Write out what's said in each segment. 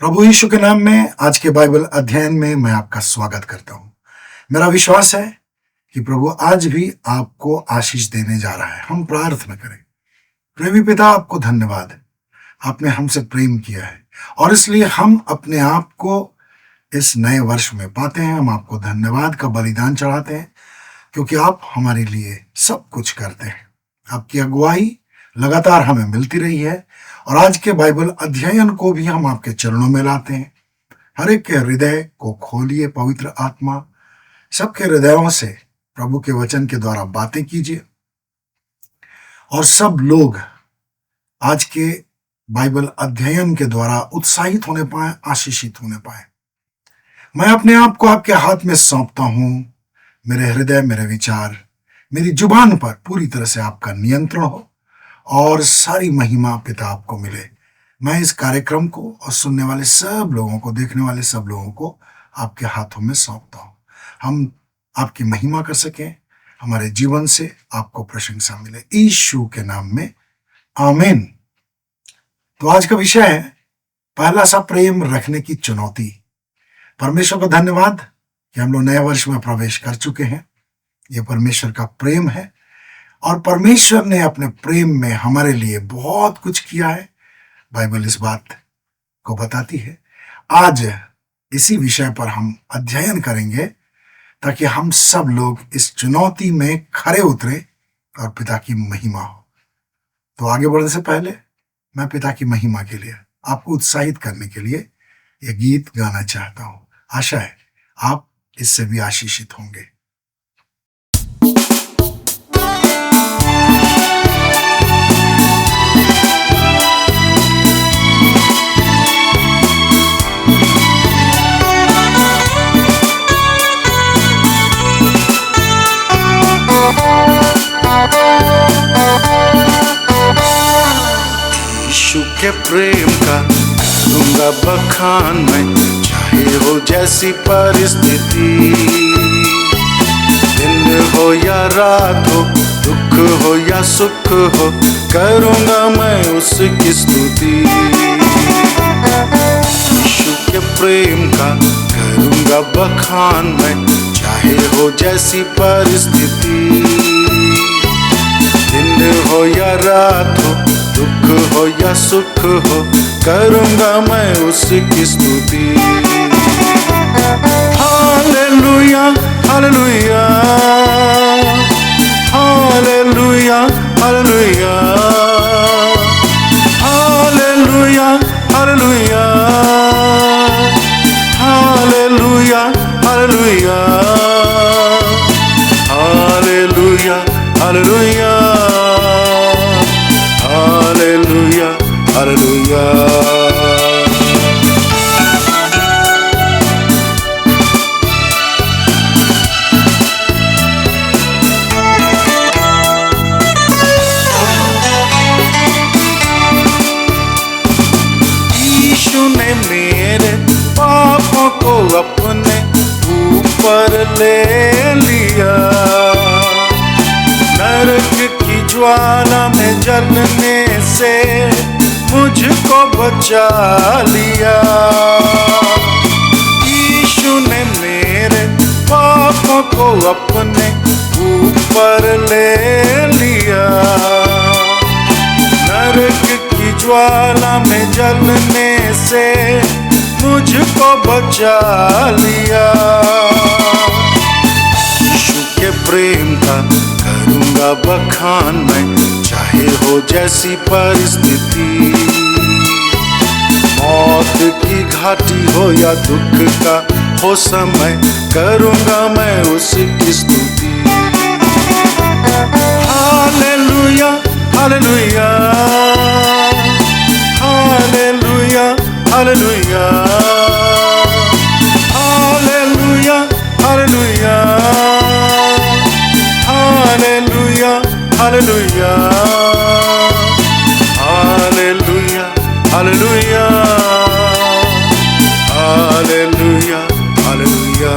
प्रभु यीशु के नाम में आज के बाइबल अध्ययन में मैं आपका स्वागत करता हूं। मेरा विश्वास है कि प्रभु आज भी आपको आशीष देने जा रहा है। हम प्रार्थना करें। प्रेमी पिता, आपको धन्यवाद है, आपने हमसे प्रेम किया है और इसलिए हम अपने आप को इस नए वर्ष में पाते हैं। हम आपको धन्यवाद का बलिदान चढ़ाते हैं क्योंकि आप हमारे लिए सब कुछ करते हैं। आपकी अगुवाई लगातार हमें मिलती रही है और आज के बाइबल अध्ययन को भी हम आपके चरणों में लाते हैं। हर एक के हृदय को खोलिए, पवित्र आत्मा सबके हृदयों से प्रभु के वचन के द्वारा बातें कीजिए और सब लोग आज के बाइबल अध्ययन के द्वारा उत्साहित होने पाए, आशीषित होने पाए। मैं अपने आप को आपके हाथ में सौंपता हूं। मेरे हृदय, मेरे विचार, मेरी जुबान पर पूरी तरह से आपका नियंत्रण हो और सारी महिमा पिता आपको मिले। मैं इस कार्यक्रम को और सुनने वाले सब लोगों को, देखने वाले सब लोगों को आपके हाथों में सौंपता हूं। हम आपकी महिमा कर सकें, हमारे जीवन से आपको प्रशंसा मिले, यीशु के नाम में आमीन। तो आज का विषय है पहला सा प्रेम रखने की चुनौती। परमेश्वर को धन्यवाद कि हम लोग नए वर्ष में प्रवेश कर चुके हैं। यह परमेश्वर का प्रेम है और परमेश्वर ने अपने प्रेम में हमारे लिए बहुत कुछ किया है। बाइबल इस बात को बताती है। आज इसी विषय पर हम अध्ययन करेंगे ताकि हम सब लोग इस चुनौती में खरे उतरे और पिता की महिमा हो। तो आगे बढ़ने से पहले मैं पिता की महिमा के लिए, आपको उत्साहित करने के लिए यह गीत गाना चाहता हूं। आशा है आप इससे भी आशीषित होंगे। यीशु के प्रेम का करूंगा बखान मैं, चाहे हो जैसी परिस्थिति। दिन हो या रात हो, दुख हो या सुख हो, करूंगा मैं उसकी स्तुति। यीशु के प्रेम का करूंगा बखान मैं, चाहे हो जैसी परिस्थिति। दिन हो या रात हो, दुख हो या सुख हो, करूंगा मैं उसकी स्तुति। हालेलुया हालेलुया हालेलुया हालेलुया हालेलुया हालेलुया हालेलुया हालेलुया हालेलुया हालेलुया हालेलुया हालेलुया। यीशु ने मेरे पापों को अपने ऊपर ले लिया, नरक की ज्वाला में जलने से मुझको बचा लिया। यीशु ने मेरे पापों को अपने ऊपर ले लिया, नरक की ज्वाला में जलने से मुझको बचा लिया। यीशु के प्रेम का करूंगा बखान मैं, चाहे हो जैसी परिस्थिति। मौत की घाटी हो या दुख का हो समय, करूंगा मैं उसकी स्तुति। हालेलुया हालेलुया हालेलुया हालेलुया हालेलुया हालेलुया हालेलुया हालेलुया हालेलुया हालेलुया हालेलुया हालेलुया।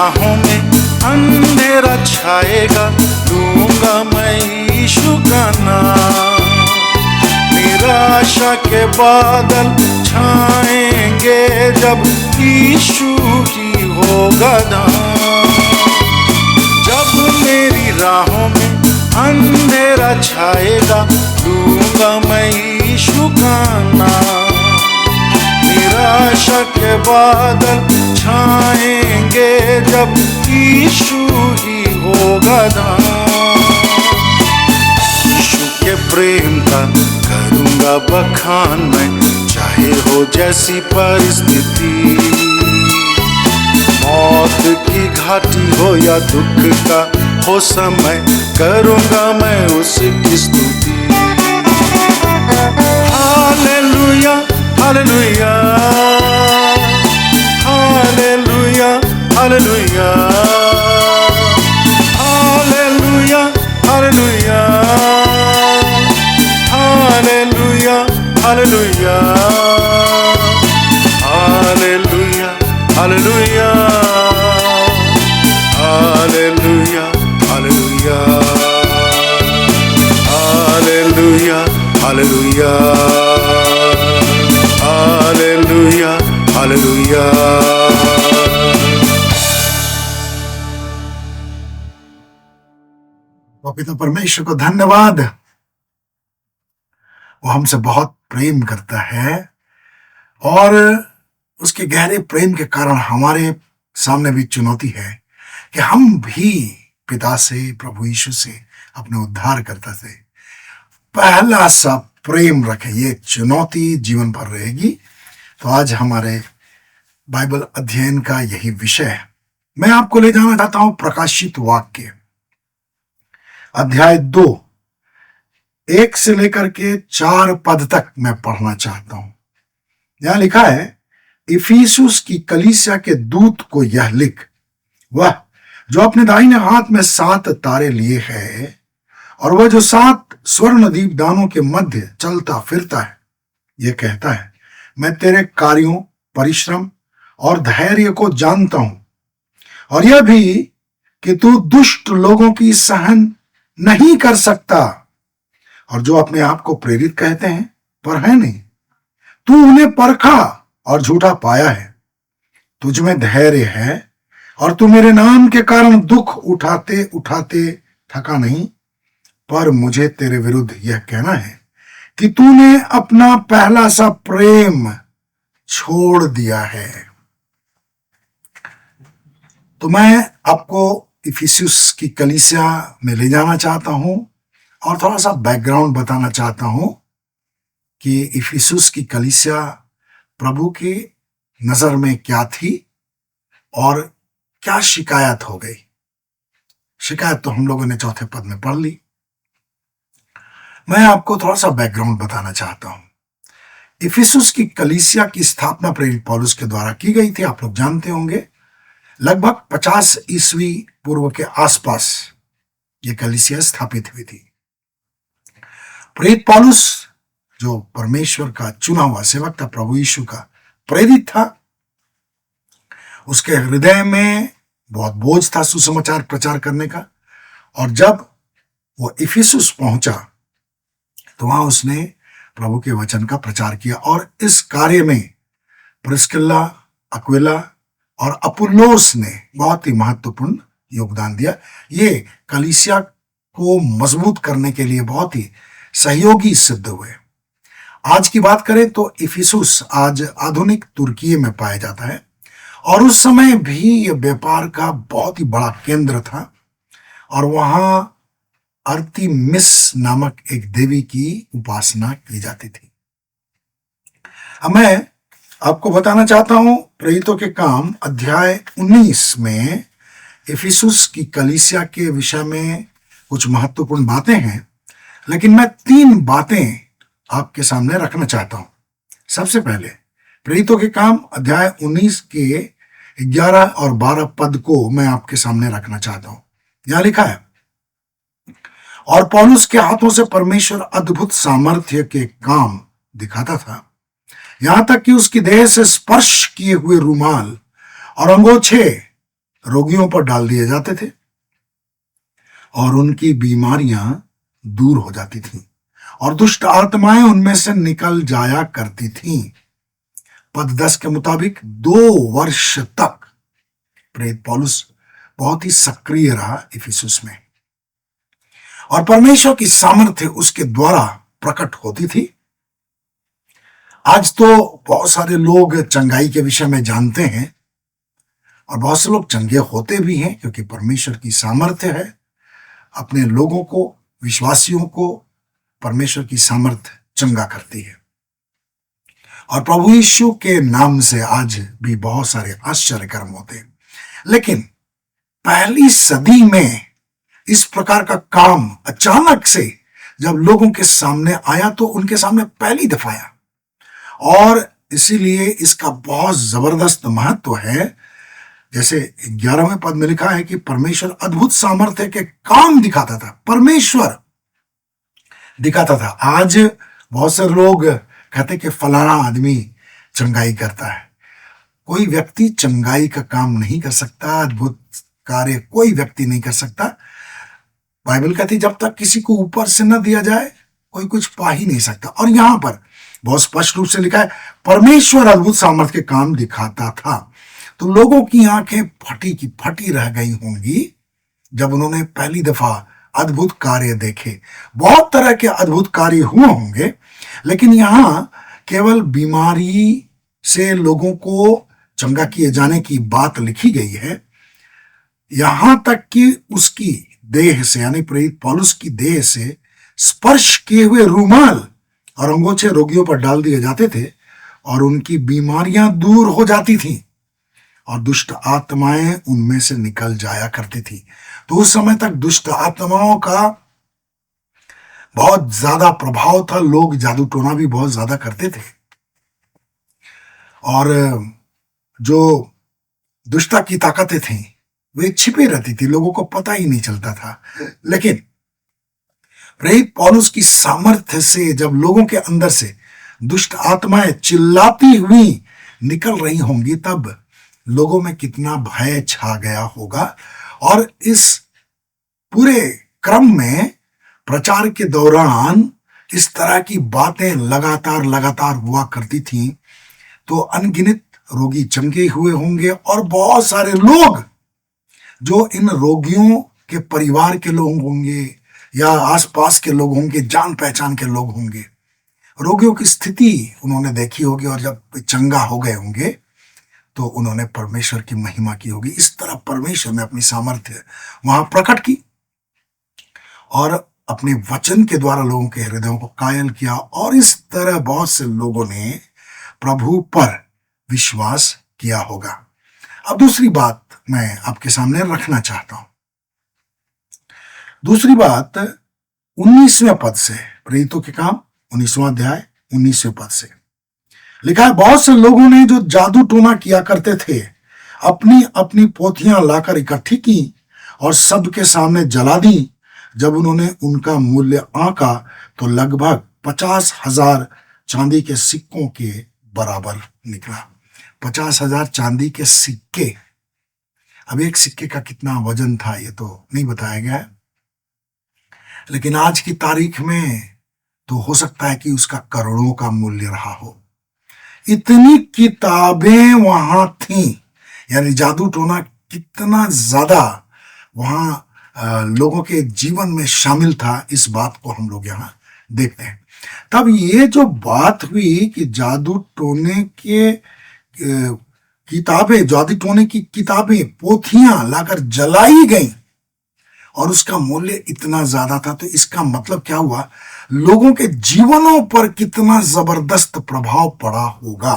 राहों में अंधेरा छाएगा, लूंगा मैं यीशु का नाम। निराशा के बादल छाएंगे जब यीशु ही होगा नाम। जब मेरी राहों में अंधेरा छाएगा, लूंगा मैं यीशु का नाम। निराशा के बादल छाएंगे जब यीशु ही होगा नाम। यीशु के प्रेम का करूंगा बखान मैं, चाहे हो जैसी परिस्थिति। मौत की घाटी हो या दुख का हो समय, करूंगा मैं उसकी स्तुति। हालेलुया हालेलुया हालेलुया हालेलुया हालेलुया हालेलुया हालेलुया हालेलुया हालेलुया हालेलुया हालेलुया हालेलुया हालेलुया हालेलुया हालेलुया हालेलुया। पिता परमेश्वर को धन्यवाद। वो हमसे बहुत प्रेम करता है और उसके गहरे प्रेम के कारण हमारे सामने भी चुनौती है कि हम भी पिता से, प्रभु यीशु से, अपने उद्धारकर्ता से पहला सा प्रेम रखें। ये चुनौती जीवन भर रहेगी। तो आज हमारे बाइबल अध्ययन का यही विषय है। मैं आपको ले जाना चाहता हूं प्रकाशित वाक्य अध्याय 2, 1 से लेकर के 4 पद तक मैं पढ़ना चाहता हूं। यहां लिखा है, इफिसुस की कलीसिया के दूत को यह लिख, वह जो अपने दाहिने हाथ में 7 तारे लिए है और वह जो 7 स्वर्ण दीपदानों के मध्य चलता फिरता है, यह कहता है, मैं तेरे कार्यों, परिश्रम और धैर्य को जानता हूं, और यह भी कि तू दुष्ट लोगों की सहन नहीं कर सकता, और जो अपने आप को प्रेरित कहते हैं पर है नहीं, तू उन्हें परखा और झूठा पाया है। तुझ में धैर्य है और तू मेरे नाम के कारण दुख उठाते उठाते थका नहीं, पर मुझे तेरे विरुद्ध यह कहना है कि तूने अपना पहला सा प्रेम छोड़ दिया है। तो मैं आपको इफिसुस की कलीसिया में ले जाना चाहता हूं और थोड़ा सा बैकग्राउंड बताना चाहता हूं कि इफिसुस की कलीसिया प्रभु की नजर में क्या थी और क्या शिकायत हो गई। शिकायत तो हम लोगों ने चौथे पद में पढ़ ली। मैं आपको थोड़ा सा बैकग्राउंड बताना चाहता हूं। इफिसुस की कलीसिया की स्थापना प्रेरित पौलुस के द्वारा की गई थी। आप लोग जानते होंगे लगभग 50 ईस्वी पूर्व के आसपास ये कलीसिया स्थापित हुई थी। प्रेरित पौलुस जो परमेश्वर का चुना हुआ सेवक था, प्रभु यीशु का प्रेरित था, उसके हृदय में बहुत बोझ था सुसमाचार प्रचार करने का। और जब वो इफिसुस पहुंचा तो वहां उसने प्रभु के वचन का प्रचार किया, और इस कार्य में प्रिस्किल्ला, अक्विला और अपुल्लोस ने बहुत ही महत्वपूर्ण योगदान दिया। ये कलीसिया को मजबूत करने के लिए बहुत ही सहयोगी सिद्ध हुए। आज की बात करें तो इफिसुस आज आधुनिक तुर्की में पाया जाता है, और उस समय भी यह व्यापार का बहुत ही बड़ा केंद्र था, और वहां अर्तिमिस नामक एक देवी की उपासना की जाती थी। अब मैं आपको बताना चाहता हूं प्रेरितों के काम अध्याय 19 में इफिसुस की कलीसिया के विषय में कुछ महत्वपूर्ण बातें हैं, लेकिन मैं 3 बातें आपके सामने रखना चाहता हूं। सबसे पहले प्रेरितों के काम अध्याय 19 के 11 और 12 पद को मैं आपके सामने रखना चाहता हूं। यहां लिखा है, और पौलुस के हाथों से परमेश्वर अद्भुत सामर्थ्य के काम दिखाता था, यहां तक कि उसकी देह से स्पर्श किए हुए रूमाल और अंगोछे रोगियों पर डाल दिए जाते थे और उनकी बीमारियां दूर हो जाती थीं और दुष्ट आत्माएं उनमें से निकल जाया करती थीं। पद 10 के मुताबिक 2 वर्ष तक प्रेरित पौलुस बहुत ही सक्रिय रहा इफिसुस में और परमेश्वर की सामर्थ्य उसके द्वारा प्रकट होती थी। आज तो बहुत सारे लोग चंगाई के विषय में जानते हैं और बहुत से लोग चंगे होते भी हैं, क्योंकि परमेश्वर की सामर्थ्य है। अपने लोगों को, विश्वासियों को परमेश्वर की सामर्थ्य चंगा करती है और प्रभु यीशु के नाम से आज भी बहुत सारे आश्चर्य कर्म होते हैं। लेकिन पहली सदी में इस प्रकार का काम अचानक से जब लोगों के सामने आया तो उनके सामने पहली दफा आया और इसीलिए इसका बहुत जबरदस्त महत्व है। जैसे 11वें पद में लिखा है कि परमेश्वर अद्भुत सामर्थ्य के काम दिखाता था, परमेश्वर दिखाता था। आज बहुत से लोग कहते कि फलाना आदमी चंगाई करता है। कोई व्यक्ति चंगाई का काम नहीं कर सकता, अद्भुत कार्य कोई व्यक्ति नहीं कर सकता। बाइबल कहती जब तक किसी को ऊपर से न दिया जाए कोई कुछ पा ही नहीं सकता। और यहां पर बहुत स्पष्ट रूप से लिखा है परमेश्वर अद्भुत सामर्थ्य के काम दिखाता था। तो लोगों की आंखें फटी की फटी रह गई होंगी जब उन्होंने पहली दफा अद्भुत कार्य देखे। बहुत तरह के अद्भुत कार्य हुए होंगे, लेकिन यहां केवल बीमारी से लोगों को चंगा किए जाने की बात लिखी गई है। यहां तक कि उसकी देह से, यानी प्रेरित पौलुस की देह से स्पर्श किए हुए रूमाल और अंगोछे रोगियों पर डाल दिए जाते थे और उनकी बीमारियां दूर हो जाती थीं और दुष्ट आत्माएं उनमें से निकल जाया करती थी। तो उस समय तक दुष्ट आत्माओं का बहुत ज्यादा प्रभाव था। लोग जादू टोना भी बहुत ज्यादा करते थे और जो दुष्टता की ताकतें थीं वे छिपी रहती थी, लोगों को पता ही नहीं चलता था। लेकिन प्रेरित पौलुस की सामर्थ्य से जब लोगों के अंदर से दुष्ट आत्माएं चिल्लाती हुई निकल रही होंगी तब लोगों में कितना भय छा गया होगा। और इस पूरे क्रम में प्रचार के दौरान इस तरह की बातें लगातार हुआ करती थीं। तो अनगिनत रोगी चंगे हुए होंगे और बहुत सारे लोग जो इन रोगियों के परिवार के लोग होंगे या आसपास के लोग होंगे, जान पहचान के लोग होंगे, रोगियों की स्थिति उन्होंने देखी होगी और जब चंगा हो गए होंगे तो उन्होंने परमेश्वर की महिमा की होगी। इस तरह परमेश्वर ने अपनी सामर्थ्य वहां प्रकट की और अपने वचन के द्वारा लोगों के हृदयों को कायल किया और इस तरह बहुत से लोगों ने प्रभु पर विश्वास किया होगा। अब दूसरी बात मैं आपके सामने रखना चाहता हूं। दूसरी बात 19वें पद से, प्रेरितों के काम 19वां अध्याय 19वें पद से लिखा है, बहुत से लोगों ने जो जादू टोना किया करते थे अपनी अपनी पोथियां लाकर इकट्ठी की और सबके सामने जला दी। जब उन्होंने उनका मूल्य आंका तो लगभग 50,000 चांदी के सिक्कों के बराबर निकला। 50,000 चांदी के सिक्के। अब एक सिक्के का कितना वजन था ये तो नहीं बताया गया है, लेकिन आज की तारीख में तो हो सकता है कि उसका करोड़ों का मूल्य रहा हो। इतनी किताबें वहां थीं, यानी जादू टोना कितना ज्यादा वहां लोगों के जीवन में शामिल था, इस बात को हम लोग यहाँ देखते हैं। तब ये जो बात हुई कि जादू टोने के किताबें, जादू टोने की किताबें, पोथियां लाकर जलाई गई और उसका मूल्य इतना ज्यादा था, तो इसका मतलब क्या हुआ, लोगों के जीवनों पर कितना जबरदस्त प्रभाव पड़ा होगा।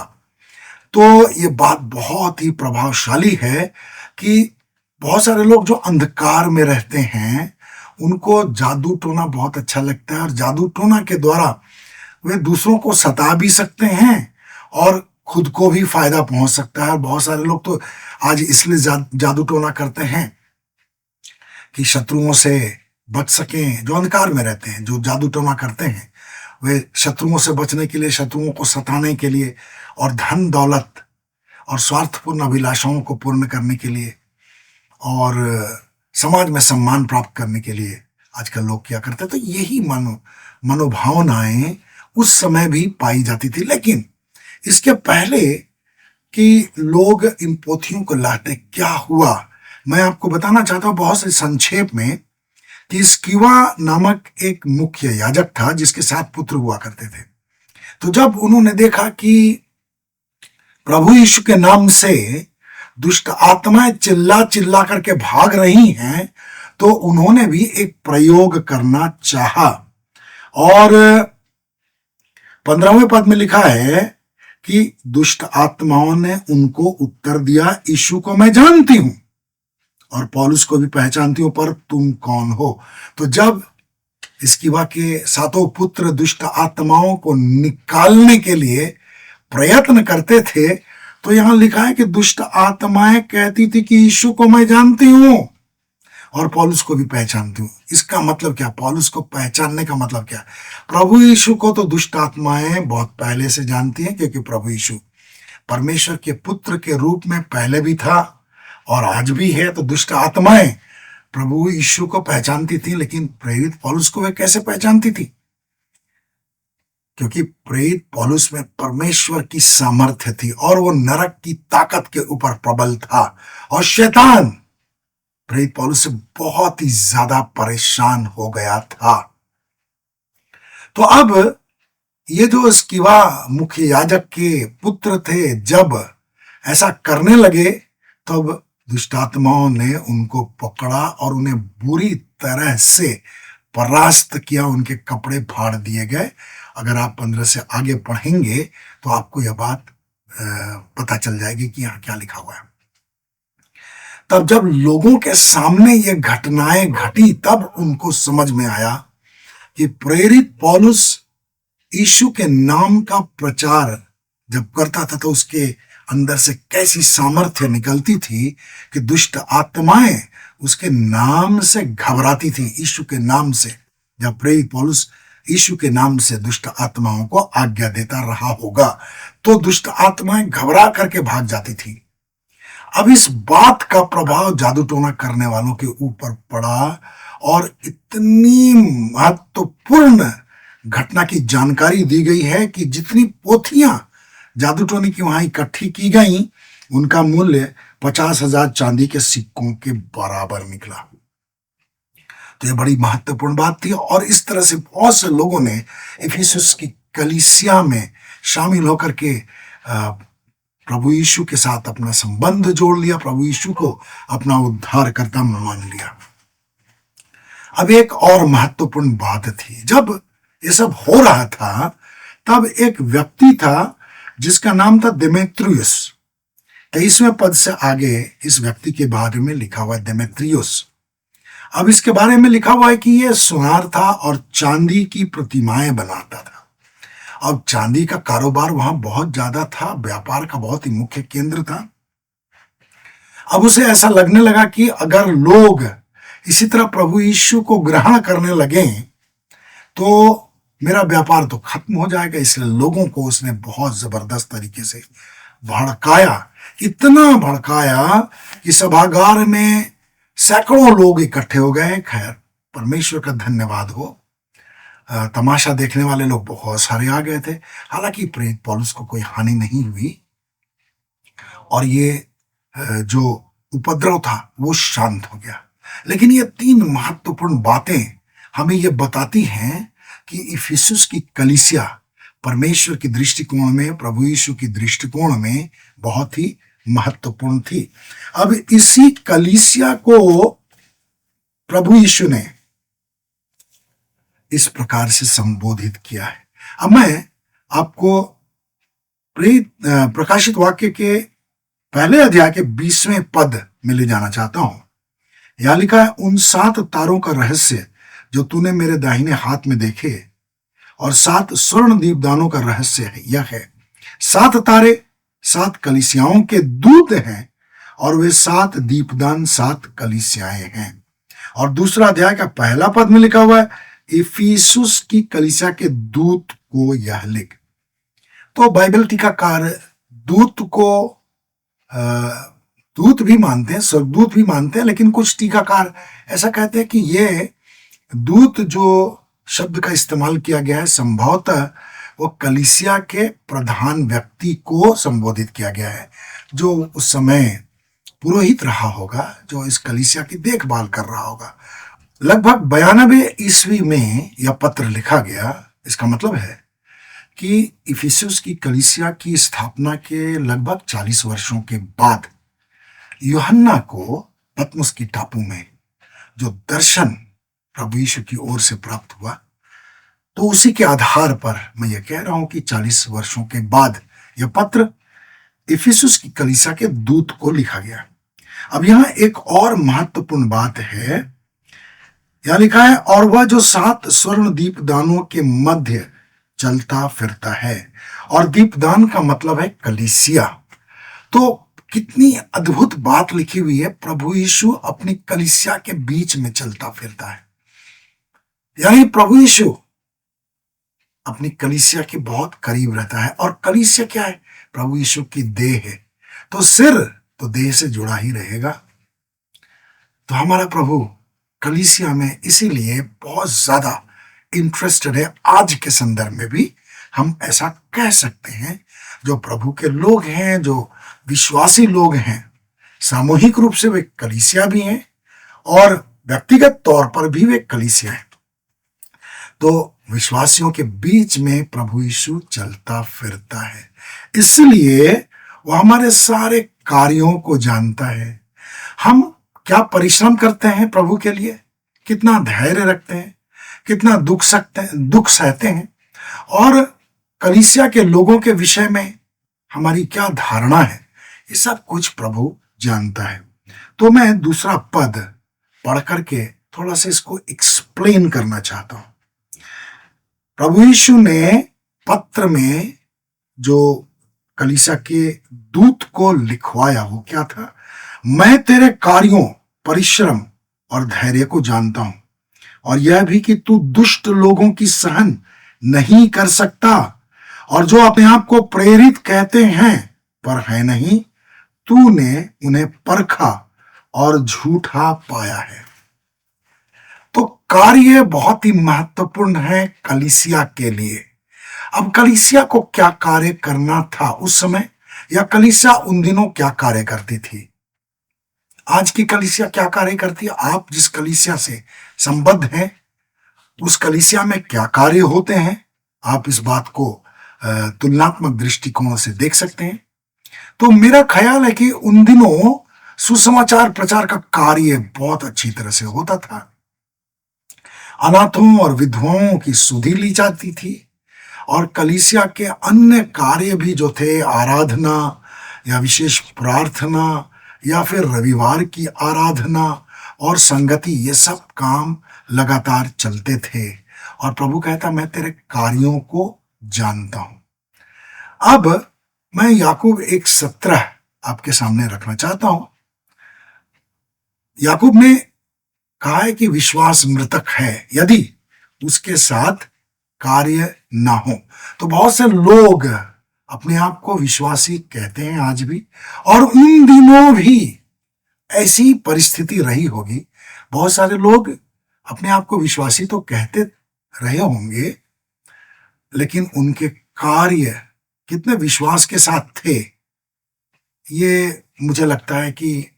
तो ये बात बहुत ही प्रभावशाली है कि बहुत सारे लोग जो अंधकार में रहते हैं उनको जादू टोना बहुत अच्छा लगता है और जादू टोना के द्वारा वे दूसरों को सता भी सकते हैं और खुद को भी फायदा पहुंच सकता है। और बहुत सारे लोग तो आज इसलिए जादू टोना करते हैं कि शत्रुओं से बच सकें। जो अंधकार में रहते हैं, जो जादू टोना करते हैं, वे शत्रुओं से बचने के लिए, शत्रुओं को सताने के लिए और धन दौलत और स्वार्थपूर्ण अभिलाषाओं को पूर्ण करने के लिए और समाज में सम्मान प्राप्त करने के लिए आजकल लोग क्या करते, तो यही मनोभावनाएं उस समय भी पाई जाती थी। लेकिन इसके पहले कि लोग इन पोथियों को लाते, क्या हुआ मैं आपको बताना चाहता हूं बहुत से संक्षेप में, कि स्किवा नामक एक मुख्य याजक था जिसके 7 पुत्र हुआ करते थे। तो जब उन्होंने देखा कि प्रभु यीशु के नाम से दुष्ट आत्माएं चिल्ला चिल्ला करके भाग रही हैं, तो उन्होंने भी एक प्रयोग करना चाहा। और 15वें पद में लिखा है कि दुष्ट आत्माओं ने उनको उत्तर दिया, यीशु को मैं जानती हूं और पौलुस को भी पहचानती हूं, पर तुम कौन हो। तो जब स्किवा के 7 पुत्र दुष्ट आत्माओं को निकालने के लिए प्रयत्न करते थे, तो यहां लिखा है कि दुष्ट आत्माएं कहती थी कि यीशु को मैं जानती हूं और पौलुस को भी पहचानती हूं। इसका मतलब क्या? पौलुस को पहचानने का मतलब क्या? प्रभु यीशु को तो दुष्ट आत्माएं बहुत पहले से जानती हैं, क्योंकि प्रभु यीशु परमेश्वर के पुत्र के रूप में पहले भी था और आज भी है। तो दुष्ट आत्माएं प्रभु यीशु को पहचानती थी, लेकिन प्रेरित पौलुस को वे कैसे पहचानती थी? क्योंकि प्रेरित पौलुस में परमेश्वर की सामर्थ्य थी और वो नरक की ताकत के ऊपर प्रबल था, और शैतान प्रेरित पौलुस से बहुत ही ज्यादा परेशान हो गया था। तो अब ये जो स्किवा मुख्य याजक के पुत्र थे, जब ऐसा करने लगे, तब दुष्टात्माओं ने उनको पकड़ा और उन्हें बुरी तरह से परास्त किया, उनके कपड़े फाड़ दिए गए। अगर आप 15 से आगे पढ़ेंगे तो आपको यह बात पता चल जाएगी कि यहाँ क्या लिखा हुआ है। तब जब लोगों के सामने ये घटनाएं घटी, तब उनको समझ में आया कि प्रेरित पौलुस यीशु के नाम का प्रचार जब करता था, तो उसके अंदर से कैसी सामर्थ्य निकलती थी कि दुष्ट आत्माएं उसके नाम से घबराती थी। यीशु के नाम से, जब प्रेरित पौलुस यीशु के नाम से दुष्ट आत्माओं को आज्ञा देता रहा होगा, तो दुष्ट आत्माएं घबरा करके भाग जाती थी। अब इस बात का प्रभाव जादू टोना करने वालों के ऊपर पड़ा, और इतनी महत्वपूर्ण घटना की जानकारी दी गई है कि जितनी पोथियां जादू टोनी की वहां इकट्ठी की गई, उनका मूल्य 50,000 चांदी के सिक्कों के बराबर निकला। तो यह बड़ी महत्वपूर्ण बात थी, और इस तरह से बहुत से लोगों ने इफिसुस की कलीसिया में शामिल होकर के प्रभु यीशु के साथ अपना संबंध जोड़ लिया, प्रभु यीशु को अपना उद्धारकर्ता मान लिया। अब एक और महत्वपूर्ण बात थी, जब ये सब हो रहा था, तब एक व्यक्ति था जिसका नाम था देमेत्रियुस। 23वें पद से आगे इस व्यक्ति के बारे में लिखा हुआ है, देमेत्रियुस। अब इसके बारे में लिखा हुआ है कि यह सुनार था और चांदी की प्रतिमाएं बनाता था। अब चांदी का कारोबार वहां बहुत ज्यादा था, व्यापार का बहुत ही मुख्य केंद्र था। अब उसे ऐसा लगने लगा कि अगर लोग इसी तरह प्रभु यीशु को ग्रहण करने लगे, तो मेरा व्यापार तो खत्म हो जाएगा। इसलिए लोगों को उसने बहुत जबरदस्त तरीके से भड़काया, इतना भड़काया कि सभागार में सैकड़ों लोग इकट्ठे हो गए। खैर, परमेश्वर का धन्यवाद हो, तमाशा देखने वाले लोग बहुत सारे आ गए थे। हालांकि प्रेरित पौलुस को कोई हानि नहीं हुई, और ये जो उपद्रव था वो शांत हो गया। लेकिन ये 3 महत्वपूर्ण बातें हमें ये बताती हैं कि इफिसुस की कलीसिया परमेश्वर की दृष्टिकोण में, प्रभु यीशु की दृष्टिकोण में बहुत ही महत्वपूर्ण थी। अब इसी कलीसिया को प्रभु यीशु ने इस प्रकार से संबोधित किया है। अब मैं आपको प्रकाशित वाक्य के पहले अध्याय के 20वें पद में ले जाना चाहता हूं। यहां लिखा है, उन 7 तारों का रहस्य जो तूने मेरे दाहिने हाथ में देखे, और 7 स्वर्ण दीपदानों का रहस्य है यह है, 7 तारे 7 कलीसियाओं के दूत हैं, और वे 7 दीपदान 7 कलीसियाएं हैं। और दूसरा अध्याय का पहला पद में लिखा हुआ है, इफिसुस की कलीसिया के दूत को यह लिख। तो बाइबल टीकाकार दूत को दूत भी मानते हैं, स्वर्गदूत भी मानते हैं, लेकिन कुछ टीकाकार ऐसा कहते हैं कि ये दूत जो शब्द का इस्तेमाल किया गया है संभवतः वो कलीसिया के प्रधान व्यक्ति को संबोधित किया गया है, जो उस समय पुरोहित रहा होगा, जो इस कलीसिया की देखभाल कर रहा होगा। लगभग 92 ईस्वी में यह पत्र लिखा गया। इसका मतलब है कि इफिसुस की कलीसिया की स्थापना के लगभग 40 वर्षों के बाद यूहन्ना को पतमुस की टापू में जो दर्शन प्रभु यीशु की ओर से प्राप्त हुआ, तो उसी के आधार पर मैं ये कह रहा हूं कि 40 वर्षों के बाद यह पत्र इफिसुस की कलीसिया के दूत को लिखा गया। अब यहां एक और महत्वपूर्ण बात है, यहां लिखा है और वह जो 7 स्वर्ण दीपदानों के मध्य चलता फिरता है, और दीपदान का मतलब है कलीसिया। तो कितनी अद्भुत बात लिखी हुई है, प्रभु यीशु अपनी कलीसिया के बीच में चलता फिरता है। यानी प्रभु यीशु अपनी कलीसिया के बहुत करीब रहता है। और कलीसिया क्या है? प्रभु यीशु की देह है, तो सिर तो देह से जुड़ा ही रहेगा। तो हमारा प्रभु कलीसिया में इसीलिए बहुत ज्यादा इंटरेस्टेड है। आज के संदर्भ में भी हम ऐसा कह सकते हैं, जो प्रभु के लोग हैं, जो विश्वासी लोग हैं, सामूहिक रूप से वे कलीसिया भी हैं और व्यक्तिगत तौर पर भी वे कलीसिया हैं। तो विश्वासियों के बीच में प्रभु यीशु चलता फिरता है, इसलिए वो हमारे सारे कार्यों को जानता है। हम क्या परिश्रम करते हैं प्रभु के लिए, कितना धैर्य रखते हैं, कितना दुख सहते हैं, और कलीसिया के लोगों के विषय में हमारी क्या धारणा है, ये सब कुछ प्रभु जानता है। तो मैं दूसरा पद पढ़ करके थोड़ा सा इसको एक्सप्लेन करना चाहता हूं। प्रभु यीशु ने पत्र में जो कलीसिया के दूत को लिखवाया वो क्या था? मैं तेरे कार्यों, परिश्रम और धैर्य को जानता हूं, और यह भी कि तू दुष्ट लोगों की सहन नहीं कर सकता, और जो अपने आप को प्रेरित कहते हैं पर है नहीं, तूने उन्हें परखा और झूठा पाया है। तो कार्य बहुत ही महत्वपूर्ण है कलीसिया के लिए। अब कलीसिया को क्या कार्य करना था उस समय, या कलीसिया उन दिनों क्या कार्य करती थी? आज की कलीसिया क्या कार्य करती है? आप जिस कलीसिया से संबद्ध हैं उस कलीसिया में क्या कार्य होते हैं, आप इस बात को तुलनात्मक दृष्टिकोण से देख सकते हैं। तो मेरा ख्याल है कि उन दिनों सुसमाचार प्रचार का कार्य बहुत अच्छी तरह से होता था। अनाथों और विधवाओं की सुधि ली जाती थी, और कलीसिया के अन्य कार्य भी जो थे, आराधना या विशेष प्रार्थना या फिर रविवार की आराधना और संगति, ये सब काम लगातार चलते थे। और प्रभु कहता मैं तेरे कार्यों को जानता हूं। अब मैं याकूब 1:17 आपके सामने रखना चाहता हूं। याकूब ने कहा है कि विश्वास मृतक है यदि उसके साथ कार्य ना हो। तो बहुत से लोग अपने आप को विश्वासी कहते हैं आज भी, और उन दिनों भी ऐसी परिस्थिति रही होगी। बहुत सारे लोग अपने आप को विश्वासी तो कहते रहे होंगे, लेकिन उनके कार्य कितने विश्वास के साथ थे, ये मुझे लगता है कि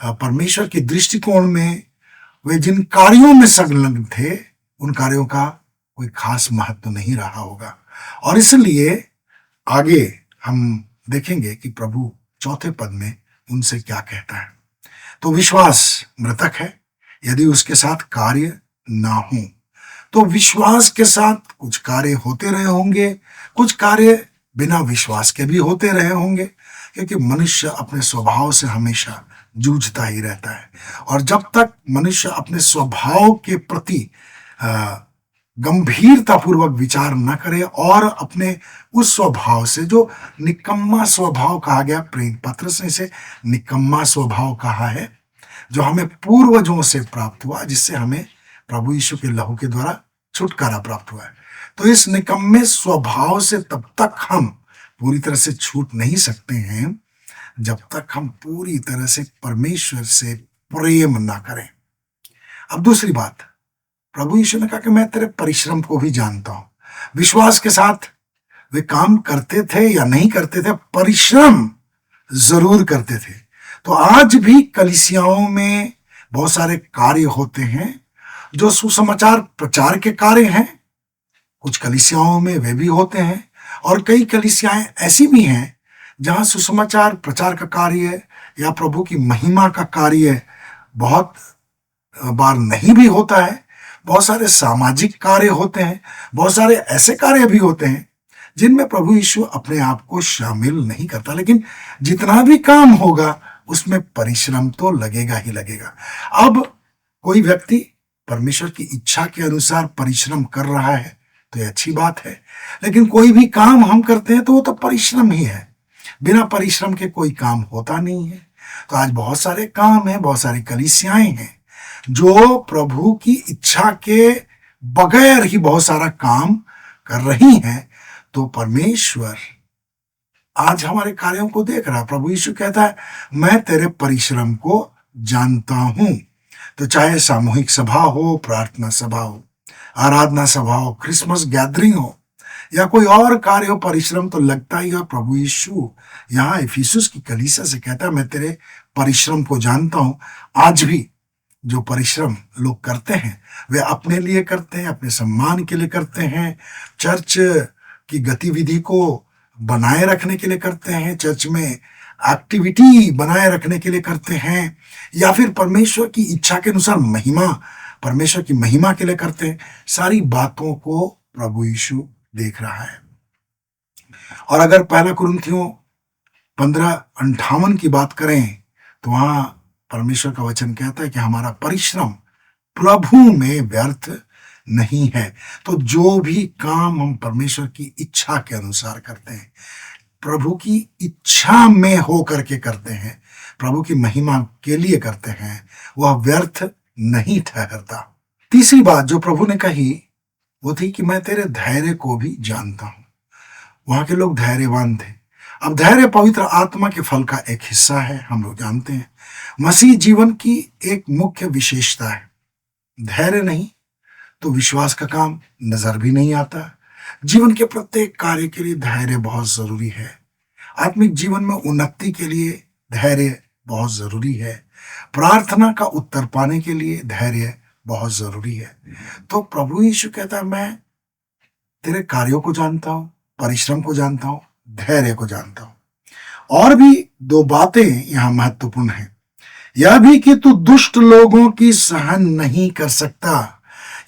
परमेश्वर के दृष्टिकोण में वे जिन कार्यों में संलग्न थे उन कार्यों का कोई खास महत्व नहीं रहा होगा। और इसलिए आगे हम देखेंगे कि प्रभु चौथे पद में उनसे क्या कहता है। तो विश्वास मृतक है यदि उसके साथ कार्य ना हो। तो विश्वास के साथ कुछ कार्य होते रहे होंगे, कुछ कार्य बिना विश्वास के भी होते रहे होंगे, क्योंकि मनुष्य अपने स्वभाव से हमेशा जूझता ही रहता है। और जब तक मनुष्य अपने स्वभाव के प्रति गंभीरतापूर्वक विचार न करे और अपने उस स्वभाव से, जो निकम्मा स्वभाव कहा गया, प्रेम पत्र से इसे निकम्मा स्वभाव कहा है, जो हमें पूर्वजों से प्राप्त हुआ, जिससे हमें प्रभु यीशु के लहू के द्वारा छुटकारा प्राप्त हुआ है। तो इस निकम्मे स्वभाव से तब तक हम पूरी तरह से छूट नहीं सकते हैं जब तक हम पूरी तरह से परमेश्वर से प्रेम ना करें। अब दूसरी बात, प्रभु यीशु ने कहा कि मैं तेरे परिश्रम को भी जानता हूं। विश्वास के साथ वे काम करते थे या नहीं करते थे, परिश्रम जरूर करते थे। तो आज भी कलीसियाओं में बहुत सारे कार्य होते हैं जो सुसमाचार प्रचार के कार्य हैं। कुछ कलीसियाओं में वे भी होते हैं, और कई कलीसियाएं ऐसी भी हैं जहां सुसमाचार प्रचार का कार्य या प्रभु की महिमा का कार्य बहुत बार नहीं भी होता है। बहुत सारे सामाजिक कार्य होते हैं, बहुत सारे ऐसे कार्य भी होते हैं जिनमें प्रभु यीशु अपने आप को शामिल नहीं करता। लेकिन जितना भी काम होगा उसमें परिश्रम तो लगेगा ही लगेगा। अब कोई व्यक्ति परमेश्वर की इच्छा के अनुसार परिश्रम कर रहा है तो ये अच्छी बात है, लेकिन कोई भी काम हम करते हैं तो वो तो परिश्रम ही है। बिना परिश्रम के कोई काम होता नहीं है। तो आज बहुत सारे काम हैं, बहुत सारी कलीसियाएं हैं जो प्रभु की इच्छा के बगैर ही बहुत सारा काम कर रही हैं। तो परमेश्वर आज हमारे कार्यों को देख रहा है। प्रभु यीशु कहता है मैं तेरे परिश्रम को जानता हूं। तो चाहे सामूहिक सभा हो, प्रार्थना सभा हो, आराधना सभा हो, क्रिसमस गैदरिंग हो या कोई और कार्य हो, परिश्रम तो लगता ही है। प्रभु यीशु यहाँ इफिसुस की कलीसिया से कहता है मैं तेरे परिश्रम को जानता हूं। आज भी जो परिश्रम लोग करते हैं वे अपने लिए करते हैं, अपने सम्मान के लिए करते हैं, चर्च की गतिविधि को बनाए रखने के लिए करते हैं, चर्च में एक्टिविटी बनाए रखने के लिए करते हैं, या फिर परमेश्वर की इच्छा के अनुसार परमेश्वर की महिमा के लिए करते हैं। सारी बातों को प्रभु यीशु देख रहा है। और अगर पहला कुरिन्थियों 15:58 की बात करें तो वहां परमेश्वर का वचन कहता है कि हमारा परिश्रम प्रभु में व्यर्थ नहीं है। तो जो भी काम हम परमेश्वर की इच्छा के अनुसार करते हैं, प्रभु की इच्छा में हो करके करते हैं, प्रभु की महिमा के लिए करते हैं, वह व्यर्थ नहीं ठहरता। तीसरी बात जो प्रभु ने कही वो थी कि मैं तेरे धैर्य को भी जानता हूं। वहां के लोग धैर्यवान थे। अब धैर्य पवित्र आत्मा के फल का एक हिस्सा है, हम लोग जानते हैं। मसीह जीवन की एक मुख्य विशेषता है। धैर्य नहीं तो विश्वास का काम नजर भी नहीं आता। जीवन के प्रत्येक कार्य के लिए धैर्य बहुत जरूरी है। आत्मिक जीवन में उन्नति के लिए धैर्य बहुत जरूरी है। प्रार्थना का उत्तर पाने के लिए धैर्य बहुत जरूरी है। तो प्रभु यीशु कहता है मैं तेरे कार्यों को जानता हूं, परिश्रम को जानता हूं, धैर्य को जानता हूं। और भी दो बातें यहां महत्वपूर्ण हैं। यह भी कि तू दुष्ट लोगों की सहन नहीं कर सकता,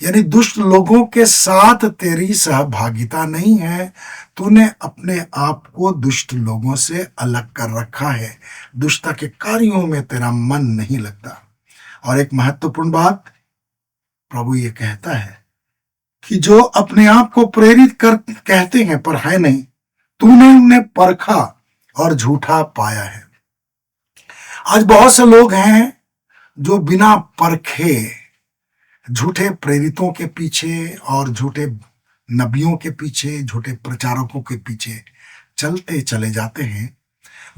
यानी दुष्ट लोगों के साथ तेरी सहभागिता नहीं है। तूने अपने आप को दुष्ट लोगों से अलग कर रखा है। दुष्टता के कार्यों में तेरा मन नहीं लगता। और एक महत्वपूर्ण बात प्रभु ये कहता है कि जो अपने आप को प्रेरित कहते हैं पर है नहीं, तूने उन्हें परखा और झूठा पाया है। आज बहुत से लोग हैं जो बिना परखे झूठे प्रेरितों के पीछे और झूठे नबियों के पीछे, झूठे प्रचारकों के पीछे चलते चले जाते हैं।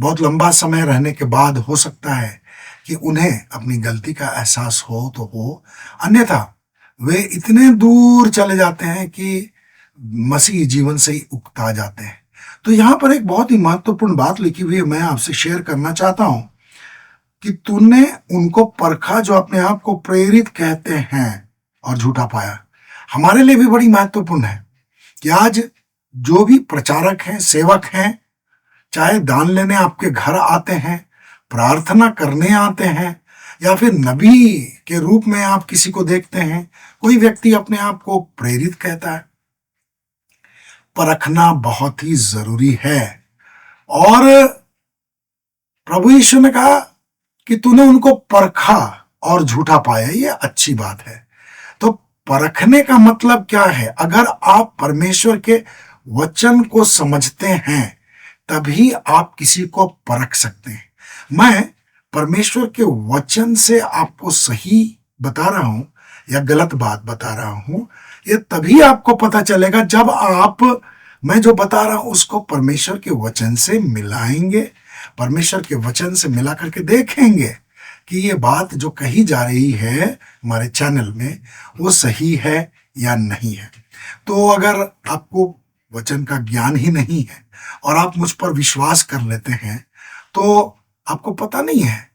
बहुत लंबा समय रहने के बाद हो सकता है कि उन्हें अपनी गलती का एहसास हो तो हो, अन्यथा वे इतने दूर चले जाते हैं कि मसीह जीवन से ही उकता जाते हैं। तो यहाँ पर एक बहुत ही महत्वपूर्ण बात लिखी हुई है, मैं आपसे शेयर करना चाहता हूं कि तूने उनको परखा जो अपने आप को प्रेरित कहते हैं और झूठा पाया। हमारे लिए भी बड़ी महत्वपूर्ण है कि आज जो भी प्रचारक हैं, सेवक हैं, चाहे दान लेने आपके घर आते हैं, प्रार्थना करने आते हैं, या फिर नबी के रूप में आप किसी को देखते हैं, कोई व्यक्ति अपने आप को प्रेरित कहता है, परखना बहुत ही जरूरी है। और प्रभु यीशु ने कहा कि तूने उनको परखा और झूठा पाया, ये अच्छी बात है। तो परखने का मतलब क्या है? अगर आप परमेश्वर के वचन को समझते हैं तभी आप किसी को परख सकते हैं। मैं परमेश्वर के वचन से आपको सही बता रहा हूं या गलत बात बता रहा हूं, ये तभी आपको पता चलेगा जब आप मैं जो बता रहा हूं उसको परमेश्वर के वचन से मिलाएंगे, परमेश्वर के वचन से मिला करके देखेंगे कि ये बात जो कही जा रही है हमारे चैनल में वो सही है या नहीं है। तो अगर आपको वचन का ज्ञान ही नहीं है और आप मुझ पर विश्वास कर लेते हैं तो आपको पता नहीं है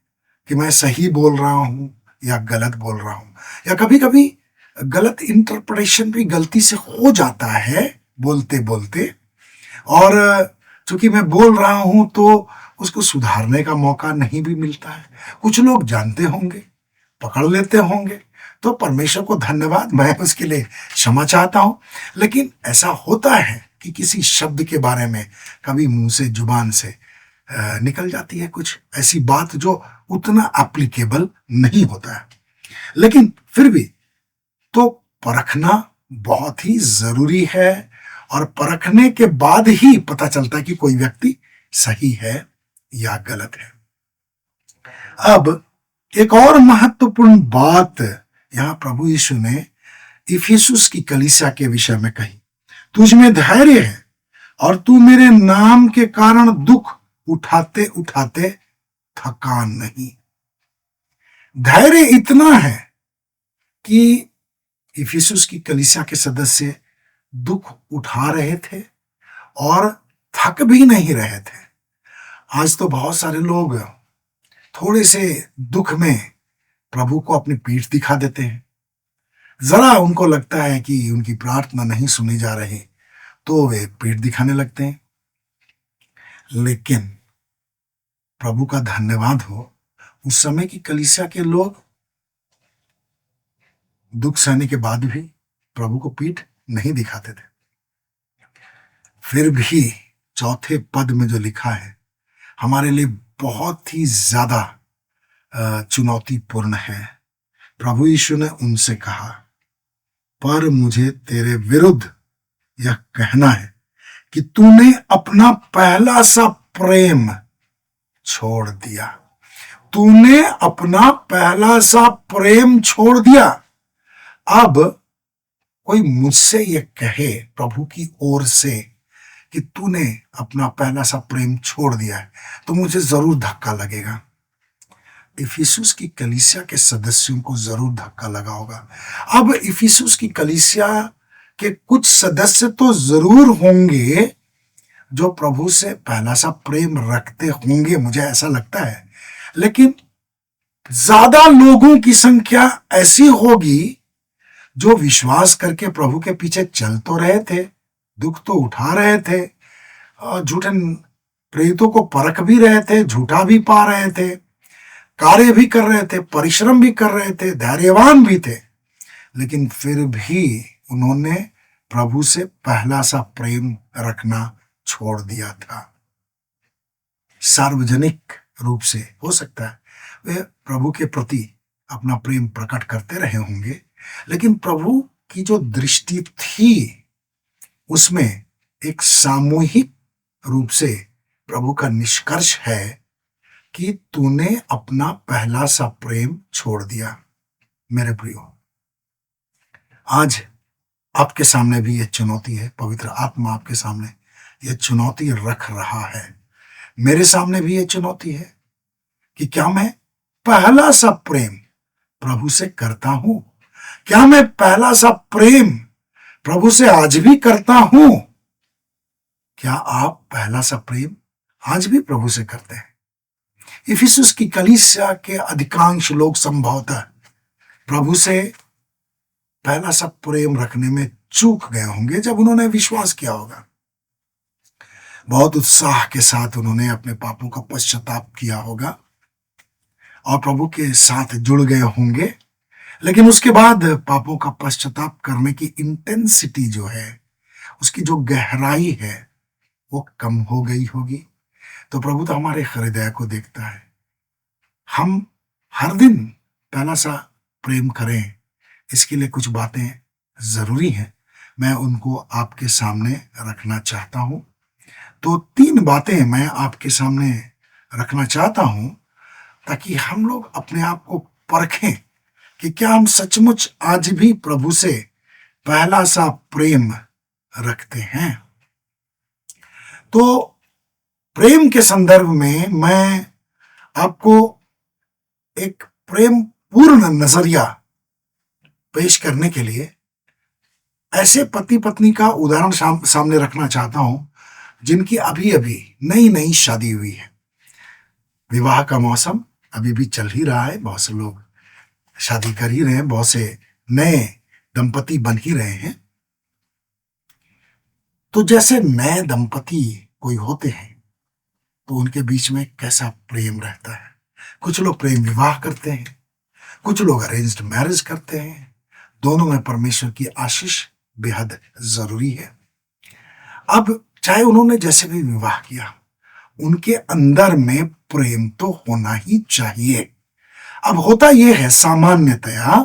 कि मैं सही बोल रहा हूं या गलत बोल रहा हूं, या कभी कभी गलत इंटरप्रिटेशन भी गलती से हो जाता है बोलते बोलते, और चूंकि मैं बोल रहा हूं तो उसको सुधारने का मौका नहीं भी मिलता है। कुछ लोग जानते होंगे, पकड़ लेते होंगे, तो परमेश्वर को धन्यवाद, मैं उसके लिए क्षमा चाहता हूं। लेकिन ऐसा होता है कि किसी शब्द के बारे में कभी मुंह से, जुबान से निकल जाती है कुछ ऐसी बात जो उतना एप्लीकेबल नहीं होता है, लेकिन फिर भी तो परखना बहुत ही जरूरी है, और परखने के बाद ही पता चलता है कि कोई व्यक्ति सही है या गलत है। अब एक और महत्वपूर्ण बात यहां प्रभु यीशु ने इफिसुस की कलीसिया के विषय में कही, तुझ में धैर्य है और तू मेरे नाम के कारण दुख उठाते उठाते थकान नहीं। धैर्य इतना है कि इफिसुस की कलीसिया के सदस्य दुख उठा रहे थे और थक भी नहीं रहे थे। आज तो बहुत सारे लोग थोड़े से दुख में प्रभु को अपनी पीठ दिखा देते हैं। जरा उनको लगता है कि उनकी प्रार्थना नहीं सुनी जा रही तो वे पीठ दिखाने लगते हैं। लेकिन प्रभु का धन्यवाद हो, उस समय की कलीसिया के लोग दुख सहने के बाद भी प्रभु को पीठ नहीं दिखाते थे। फिर भी चौथे पद में जो लिखा है हमारे लिए बहुत ही ज्यादा चुनौतीपूर्ण है। प्रभु यीशु ने उनसे कहा, पर मुझे तेरे विरुद्ध यह कहना है कि तूने अपना पहला सा प्रेम छोड़ दिया। तूने अपना पहला सा प्रेम छोड़ दिया। अब कोई मुझसे ये कहे प्रभु की ओर से कि तूने अपना पहला सा प्रेम छोड़ दिया है तो मुझे जरूर धक्का लगेगा। इफिसुस की कलीसिया के सदस्यों को जरूर धक्का लगा होगा। अब इफिसुस की कलीसिया के कुछ सदस्य तो जरूर होंगे जो प्रभु से पहला सा प्रेम रखते होंगे, मुझे ऐसा लगता है, लेकिन ज्यादा लोगों की संख्या ऐसी होगी जो विश्वास करके प्रभु के पीछे चल तो रहे थे, दुख तो उठा रहे थे, झूठे प्रेरितों को परख भी रहे थे, झूठा भी पा रहे थे, कार्य भी कर रहे थे, परिश्रम भी कर रहे थे, धैर्यवान भी थे, लेकिन फिर भी उन्होंने प्रभु से पहला सा प्रेम रखना छोड़ दिया था। सार्वजनिक रूप से हो सकता है वे प्रभु के प्रति अपना प्रेम प्रकट करते रहे होंगे, लेकिन प्रभु की जो दृष्टि थी उसमें एक सामूहिक रूप से प्रभु का निष्कर्ष है कि तूने अपना पहला सा प्रेम छोड़ दिया। मेरे प्रियो, आज आपके सामने भी यह चुनौती है, पवित्र आत्मा आपके सामने यह चुनौती रख रहा है, मेरे सामने भी यह चुनौती है कि क्या मैं पहला सा प्रेम प्रभु से करता हूं? क्या मैं पहला सा प्रेम प्रभु से आज भी करता हूं? क्या आप पहला सा प्रेम आज भी प्रभु से करते हैं? इफिसुस की कलीसिया के अधिकांश लोग संभवतः प्रभु से पहला सा प्रेम रखने में चूक गए होंगे जब उन्होंने विश्वास किया होगा। बहुत उत्साह के साथ उन्होंने अपने पापों का पश्चाताप किया होगा और प्रभु के साथ जुड़ गए होंगे, लेकिन उसके बाद पापों का पश्चाताप करने की इंटेंसिटी जो है, उसकी जो गहराई है, वो कम हो गई होगी। तो प्रभु तो हमारे हृदय को देखता है। हम हर दिन पहला सा प्रेम करें, इसके लिए कुछ बातें जरूरी हैं, मैं उनको आपके सामने रखना चाहता हूं। तो 3 बातें मैं आपके सामने रखना चाहता हूं ताकि हम लोग अपने आप को परखें कि क्या हम सचमुच आज भी प्रभु से पहला सा प्रेम रखते हैं। तो प्रेम के संदर्भ में मैं आपको एक प्रेम पूर्ण नजरिया पेश करने के लिए ऐसे पति पत्नी का उदाहरण सामने रखना चाहता हूं जिनकी अभी अभी नई नई शादी हुई है। विवाह का मौसम अभी भी चल ही रहा है, बहुत से लोग शादी कर ही रहे हैं, बहुत से नए दंपति बन ही रहे हैं। तो जैसे नए दंपति कोई होते हैं तो उनके बीच में कैसा प्रेम रहता है। कुछ लोग प्रेम विवाह करते हैं, कुछ लोग अरेंज्ड मैरिज करते हैं। दोनों में परमेश्वर की आशीष बेहद जरूरी है। अब चाहे उन्होंने जैसे भी विवाह किया, उनके अंदर में प्रेम तो होना ही चाहिए। अब होता यह है सामान्यतया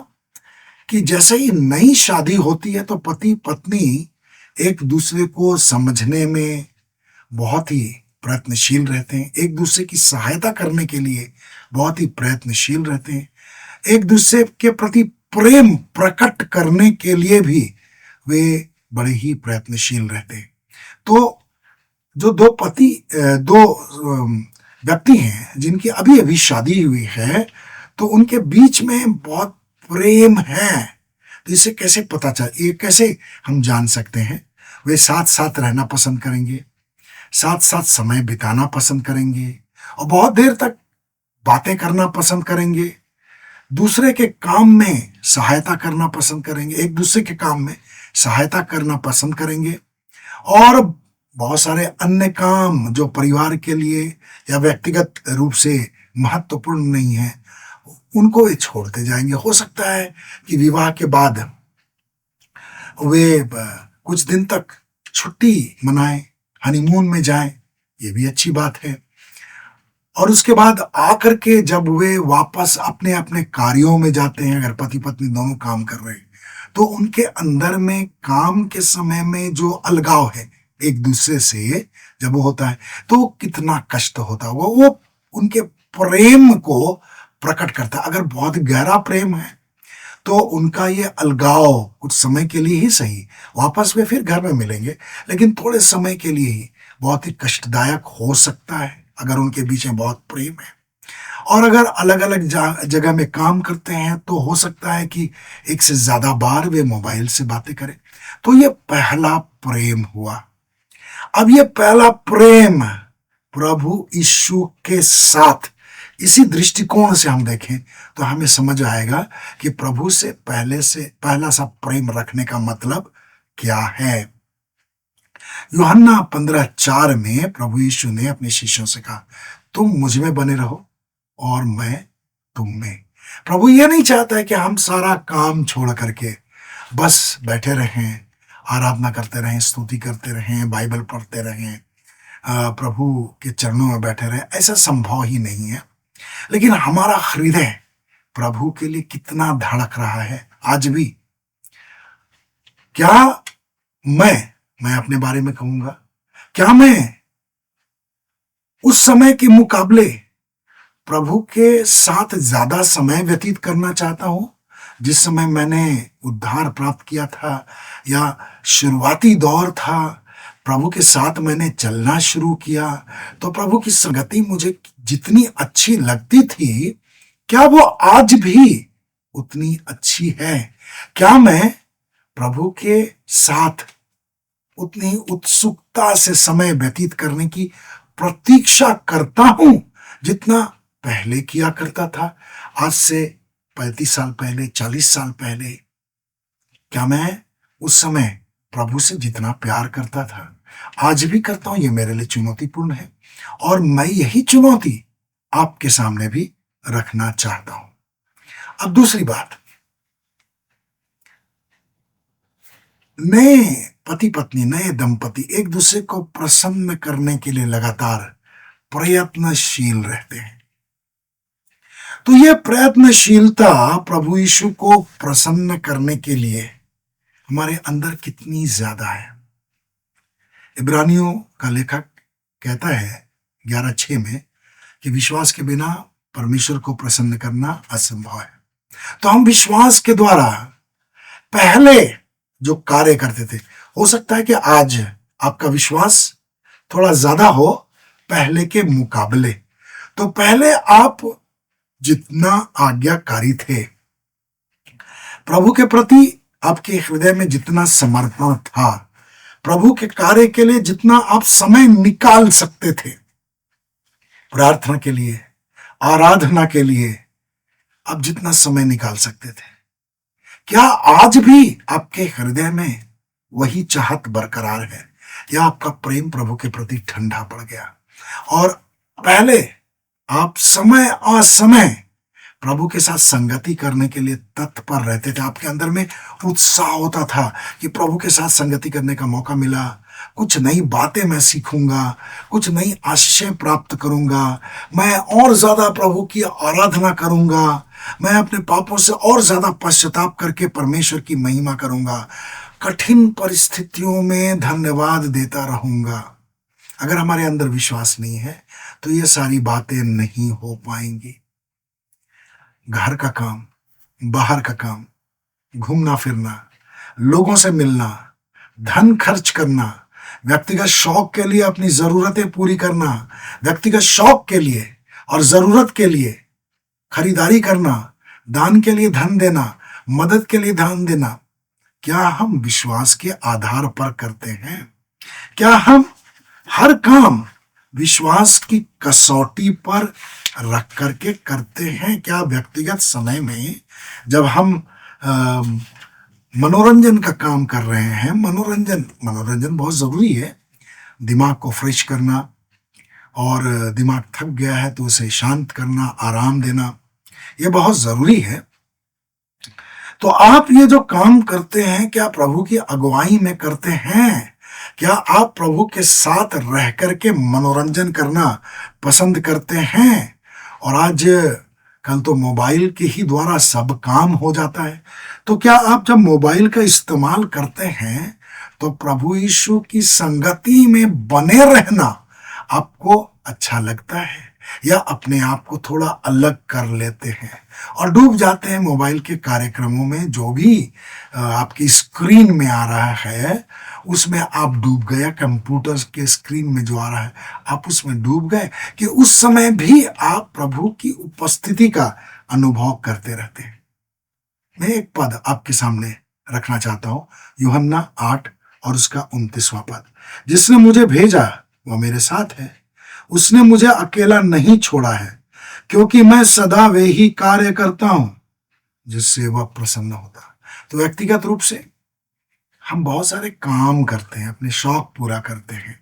कि जैसे ही नई शादी होती है तो पति पत्नी एक दूसरे को समझने में बहुत ही प्रयत्नशील रहते हैं, एक दूसरे की सहायता करने के लिए बहुत ही प्रयत्नशील रहते हैं, एक दूसरे के प्रति प्रेम प्रकट करने के लिए भी वे बड़े ही प्रयत्नशील रहते हैं। तो जो दो व्यक्ति हैं जिनकी अभी अभी शादी हुई है, तो उनके बीच में बहुत प्रेम है। तो इसे कैसे पता चल, ये कैसे हम जान सकते हैं? वे साथ साथ रहना पसंद करेंगे, साथ साथ समय बिताना पसंद करेंगे और बहुत देर तक बातें करना पसंद करेंगे, दूसरे के काम में सहायता करना पसंद करेंगे, एक दूसरे के काम में सहायता करना पसंद करेंगे, और बहुत सारे अन्य काम जो परिवार के लिए या व्यक्तिगत रूप से महत्वपूर्ण नहीं है उनको वे छोड़ते जाएंगे। हो सकता है कि विवाह के बाद वे कुछ दिन तक छुट्टी मनाएं, हनीमून में जाएं, ये भी अच्छी बात है। और उसके बाद आकर के जब वे वापस अपने अपने कार्यों में जाते हैं, अगर पति पत्नी दोनों काम कर रहे हैं, तो उनके अंदर में काम के समय में जो अलगाव है एक दूसरे से जब वो होता है तो कितना कष्ट होता होगा। वो उनके प्रेम को प्रकट करता है। अगर बहुत गहरा प्रेम है तो उनका ये अलगाव कुछ समय के लिए ही सही, वापस वे फिर घर में मिलेंगे, लेकिन थोड़े समय के लिए ही बहुत ही कष्टदायक हो सकता है अगर उनके बीच में बहुत प्रेम है। और अगर अलग अलग जगह में काम करते हैं तो हो सकता है कि एक से ज्यादा बार वे मोबाइल से बातें करें। तो ये पहला प्रेम हुआ। अब ये पहला प्रेम प्रभु यीशु के साथ, इसी दृष्टिकोण से हम देखें तो हमें समझ आएगा कि प्रभु से पहला सा प्रेम रखने का मतलब क्या है। यूहन्ना 15:4 में प्रभु यीशु ने अपने शिष्यों से कहा, तुम मुझ में बने रहो और मैं तुम में। प्रभु ये नहीं चाहता है कि हम सारा काम छोड़ करके बस बैठे रहें, आराधना करते रहें, स्तुति करते रहें, बाइबल पढ़ते रहें, प्रभु के चरणों में बैठे रहें। ऐसा संभव ही नहीं है। लेकिन हमारा हृदय प्रभु के लिए कितना धड़क रहा है आज भी। क्या मैं अपने बारे में कहूंगा, क्या मैं उस समय के मुकाबले प्रभु के साथ ज्यादा समय व्यतीत करना चाहता हूं जिस समय मैंने उद्धार प्राप्त किया था, या शुरुआती दौर था, प्रभु के साथ मैंने चलना शुरू किया तो प्रभु की संगति मुझे जितनी अच्छी लगती थी, क्या वो आज भी उतनी अच्छी है? क्या मैं प्रभु के साथ उतनी उत्सुकता से समय व्यतीत करने की प्रतीक्षा करता हूं जितना पहले किया करता था? आज से 35 साल पहले, 40 साल पहले, क्या मैं उस समय प्रभु से जितना प्यार करता था आज भी करता हूं? ये मेरे लिए चुनौतीपूर्ण है और मैं यही चुनौती आपके सामने भी रखना चाहता हूं। अब दूसरी बात, नए पति पत्नी, नए दंपति एक दूसरे को प्रसन्न करने के लिए लगातार प्रयत्नशील रहते हैं। तो यह प्रयत्नशीलता प्रभु यीशु को प्रसन्न करने के लिए हमारे अंदर कितनी ज्यादा है। इब्रानियों का लेखक कहता है 11:6 में कि विश्वास के बिना परमेश्वर को प्रसन्न करना असंभव है। तो हम विश्वास के द्वारा पहले जो कार्य करते थे, हो सकता है कि आज आपका विश्वास थोड़ा ज्यादा हो पहले के मुकाबले। तो पहले आप जितना आज्ञाकारी थे, प्रभु के प्रति आपके हृदय में जितना समर्पण था, प्रभु के कार्य के लिए जितना आप समय निकाल सकते थे, प्रार्थना के लिए, आराधना के लिए आप जितना समय निकाल सकते थे, क्या आज भी आपके हृदय में वही चाहत बरकरार है, या आपका प्रेम प्रभु के प्रति ठंडा पड़ गया? और पहले आप समय असमय प्रभु के साथ संगति करने के लिए तत्पर रहते थे, आपके अंदर में उत्साह होता था कि प्रभु के साथ संगति करने का मौका मिला, कुछ नई बातें मैं सीखूंगा, कुछ नई आशीषें प्राप्त करूंगा, मैं और ज्यादा प्रभु की आराधना करूंगा, मैं अपने पापों से और ज्यादा पश्चाताप करके परमेश्वर की महिमा करूंगा, कठिन परिस्थितियों में धन्यवाद देता रहूंगा। अगर हमारे अंदर विश्वास नहीं है तो ये सारी बातें नहीं हो पाएंगी। घर का काम, बाहर का काम, घूमना फिरना, लोगों से मिलना, धन खर्च करना, व्यक्तिगत शौक के लिए अपनी जरूरतें पूरी करना, व्यक्तिगत शौक के लिए और जरूरत के लिए खरीदारी करना, दान के लिए धन देना, मदद के लिए धन देना, क्या हम विश्वास के आधार पर करते हैं? क्या हम हर काम विश्वास की कसौटी पर रख करके करते हैं? क्या व्यक्तिगत समय में जब हम मनोरंजन का काम कर रहे हैं, मनोरंजन बहुत जरूरी है, दिमाग को फ्रेश करना, और दिमाग थक गया है तो उसे शांत करना, आराम देना, ये बहुत जरूरी है। तो आप ये जो काम करते हैं, क्या प्रभु की अगुवाई में करते हैं? क्या आप प्रभु के साथ रह करके मनोरंजन करना पसंद करते हैं? और आज कल तो मोबाइल के ही द्वारा सब काम हो जाता है, तो क्या आप जब मोबाइल का इस्तेमाल करते हैं तो प्रभु यीशु की संगति में बने रहना आपको अच्छा लगता है, या अपने आप को थोड़ा अलग कर लेते हैं और डूब जाते हैं मोबाइल के कार्यक्रमों में? जो भी आपकी स्क्रीन में आ रहा है उसमें आप डूब गए, कंप्यूटर के स्क्रीन में जो आ रहा है आप उसमें डूब गए, कि उस समय भी आप प्रभु की उपस्थिति का अनुभव करते रहते हैं। मैं एक पद आपके सामने रखना चाहता हूं, यूहन्ना 8 और उसका 29वां पद। जिसने मुझे भेजा वो मेरे साथ है, उसने मुझे अकेला नहीं छोड़ा है, क्योंकि मैं सदा वे ही कार्य करता हूं जिससे वह प्रसन्न होता। तो व्यक्तिगत रूप से हम बहुत सारे काम करते हैं, अपने शौक पूरा करते हैं।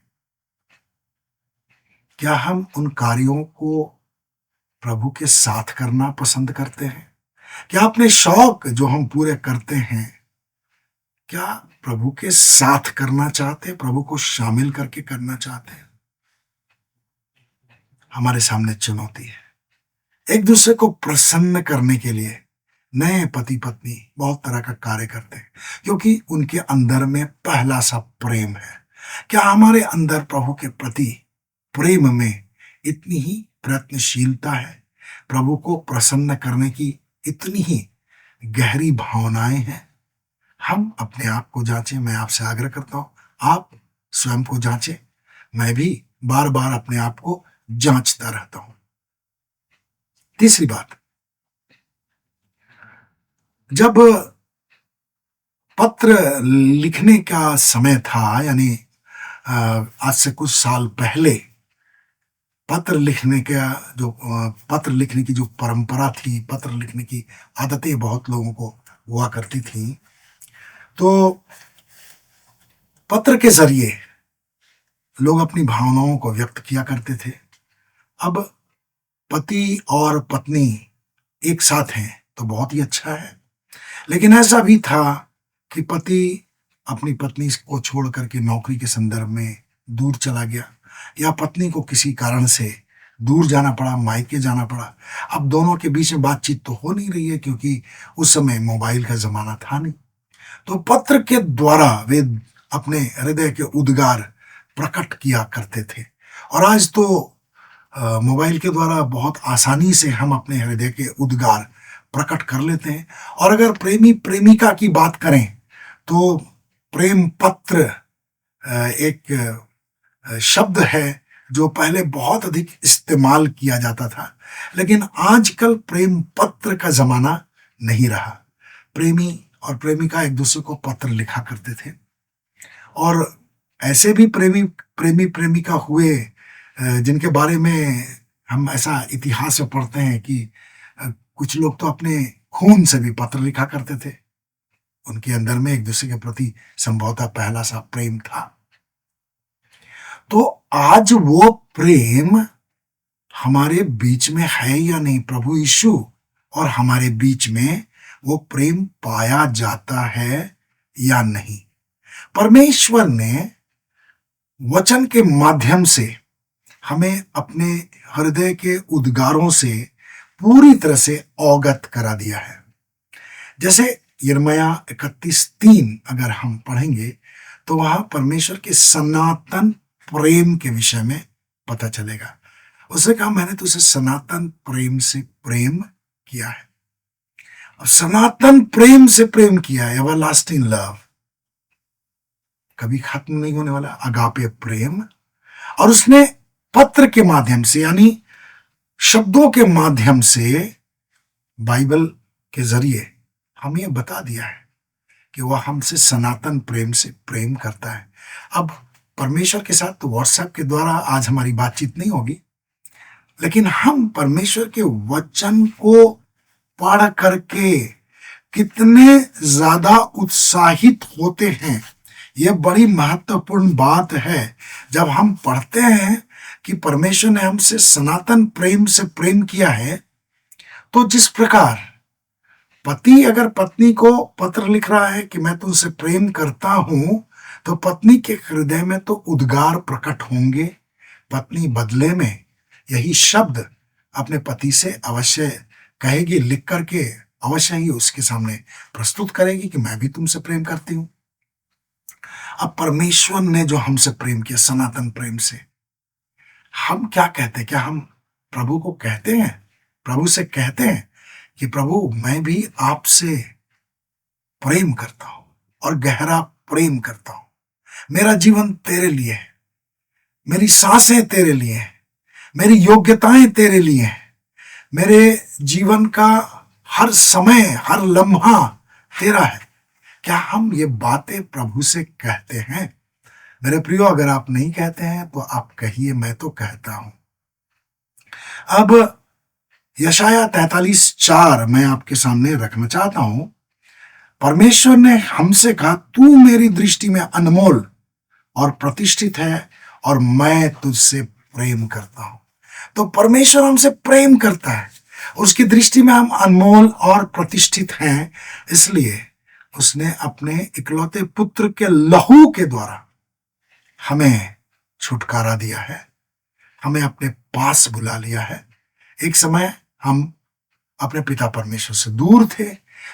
क्या हम उन कार्यों को प्रभु के साथ करना पसंद करते हैं? क्या अपने शौक जो हम पूरे करते हैं, क्या प्रभु के साथ करना चाहते हैं, प्रभु को शामिल करके करना चाहते हैं? हमारे सामने चुनौती है। एक दूसरे को प्रसन्न करने के लिए नए पति पत्नी बहुत तरह का कार्य करते हैं, क्योंकि उनके अंदर में पहला सा प्रेम है। क्या हमारे अंदर प्रभु के प्रति प्रेम में इतनी ही प्रयत्नशीलता है, प्रभु को प्रसन्न करने की इतनी ही गहरी भावनाएं हैं? हम अपने आप को जांचें। मैं आपसे आग्रह करता हूं, आप स्वयं को जांचें। मैं भी बार बार अपने आप को जांचता रहता हूं। तीसरी बात, जब पत्र लिखने का समय था, यानी आज से कुछ साल पहले पत्र लिखने की जो परंपरा थी, पत्र लिखने की आदतें बहुत लोगों को हुआ करती थी, तो पत्र के जरिए लोग अपनी भावनाओं को व्यक्त किया करते थे। अब पति और पत्नी एक साथ हैं तो बहुत ही अच्छा है, लेकिन ऐसा भी था कि पति अपनी पत्नी को छोड़ करके नौकरी के संदर्भ में दूर चला गया, या पत्नी को किसी कारण से दूर जाना पड़ा, मायके जाना पड़ा। अब दोनों के बीच में बातचीत तो हो नहीं रही है, क्योंकि उस समय मोबाइल का जमाना था नहीं। तो पत्र के द्वारा वे अपने हृदय के उद्गार प्रकट किया करते थे। और आज तो मोबाइल के द्वारा बहुत आसानी से हम अपने हृदय के उद्गार प्रकट कर लेते हैं। और अगर प्रेमी प्रेमिका की बात करें तो प्रेम पत्र एक शब्द है जो पहले बहुत अधिक इस्तेमाल किया जाता था, लेकिन आजकल प्रेम पत्र का जमाना नहीं रहा। प्रेमी और प्रेमिका एक दूसरे को पत्र लिखा करते थे, और ऐसे भी प्रेमी प्रेमी प्रेमिका हुए जिनके बारे में हम ऐसा इतिहास में पढ़ते हैं कि कुछ लोग तो अपने खून से भी पत्र लिखा करते थे। उनके अंदर में एक दूसरे के प्रति संभवतः पहला सा प्रेम था। तो आज वो प्रेम हमारे बीच में है या नहीं? प्रभु यीशु और हमारे बीच में वो प्रेम पाया जाता है या नहीं? परमेश्वर ने वचन के माध्यम से हमें अपने हृदय के उद्गारों से पूरी तरह से अवगत करा दिया है। जैसे यिर्मयाह 31:3 अगर हम पढ़ेंगे तो वहां परमेश्वर के सनातन प्रेम के विषय में पता चलेगा। उसने कहा, मैंने तुझे सनातन प्रेम से प्रेम किया है। और सनातन प्रेम से प्रेम किया है, एवरलास्टिंग लव, कभी खत्म नहीं होने वाला अगापे प्रेम। और उसने पत्र के माध्यम से, यानी शब्दों के माध्यम से, बाइबल के जरिए हमें यह बता दिया है कि वह हमसे सनातन प्रेम से प्रेम करता है। अब परमेश्वर के साथ तो व्हाट्सएप के द्वारा आज हमारी बातचीत नहीं होगी, लेकिन हम परमेश्वर के वचन को पढ़ करके कितने ज्यादा उत्साहित होते हैं, यह बड़ी महत्वपूर्ण बात है। जब हम पढ़ते हैं कि परमेश्वर ने हमसे सनातन प्रेम से प्रेम किया है, तो जिस प्रकार पति अगर पत्नी को पत्र लिख रहा है कि मैं तुमसे प्रेम करता हूं, तो पत्नी के हृदय में तो उद्गार प्रकट होंगे। पत्नी बदले में यही शब्द अपने पति से अवश्य कहेगी, लिख करके अवश्य ही उसके सामने प्रस्तुत करेगी कि मैं भी तुमसे प्रेम करती हूं। अब परमेश्वर ने जो हमसे प्रेम किया सनातन प्रेम से, हम क्या कहते हैं? क्या हम प्रभु को कहते हैं, प्रभु से कहते हैं कि प्रभु मैं भी आपसे प्रेम करता हूं और गहरा प्रेम करता हूं, मेरा जीवन तेरे लिए है, मेरी सांसें तेरे लिए हैं, मेरी योग्यताएं तेरे लिए हैं, मेरे जीवन का हर समय हर लम्हा तेरा है। क्या हम ये बातें प्रभु से कहते हैं? मेरे प्रियो, अगर आप नहीं कहते हैं तो आप कहिए, मैं तो कहता हूं। अब यशायाह 43:4 मैं आपके सामने रखना चाहता हूं। परमेश्वर ने हमसे कहा, तू मेरी दृष्टि में अनमोल और प्रतिष्ठित है और मैं तुझसे प्रेम करता हूं। तो परमेश्वर हमसे प्रेम करता है, उसकी दृष्टि में हम अनमोल और प्रतिष्ठित हैं, इसलिए उसने अपने इकलौते पुत्र के लहू के द्वारा हमें छुटकारा दिया है, हमें अपने पास बुला लिया है। एक समय हम अपने पिता परमेश्वर से दूर थे,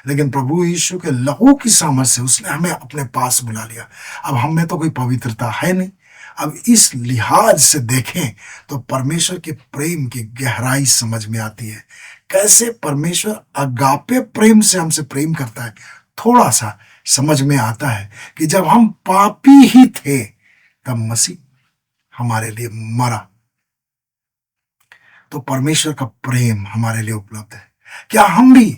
लेकिन प्रभु यीशु के लहू की सामर्थ से उसने हमें अपने पास बुला लिया। अब हम में तो कोई पवित्रता है नहीं। अब इस लिहाज से देखें तो परमेश्वर के प्रेम की गहराई समझ में आती है। कैसे परमेश्वर अगापे प्रेम से हमसे प्रेम करता है, थोड़ा सा समझ में आता है कि जब हम पापी ही थे तब मसीह हमारे लिए मरा। तो परमेश्वर का प्रेम हमारे लिए उपलब्ध है। क्या हम भी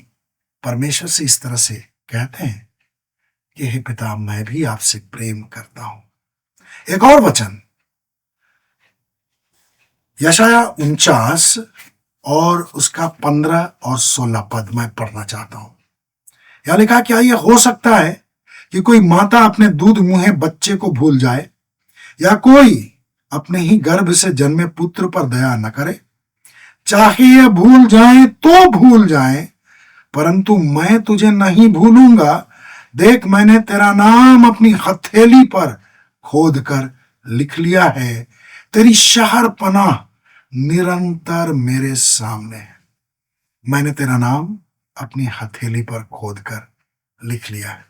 परमेश्वर से इस तरह से कहते हैं कि हे पिता, मैं भी आपसे प्रेम करता हूं? एक और वचन यशायाह 49 और उसका 15 और 16 पद मैं पढ़ना चाहता हूं। यह लिखा, क्या यह हो सकता है कि कोई माता अपने दूध मुहे बच्चे को भूल जाए, या कोई अपने ही गर्भ से जन्मे पुत्र पर दया न करे? चाहे यह भूल जाए तो भूल जाए, परंतु मैं तुझे नहीं भूलूंगा। देख, मैंने तेरा नाम अपनी हथेली पर खोद कर लिख लिया है। तेरी शहर पनाह निरंतर मेरे सामने है। मैंने तेरा नाम अपनी हथेली पर खोद कर लिख लिया है।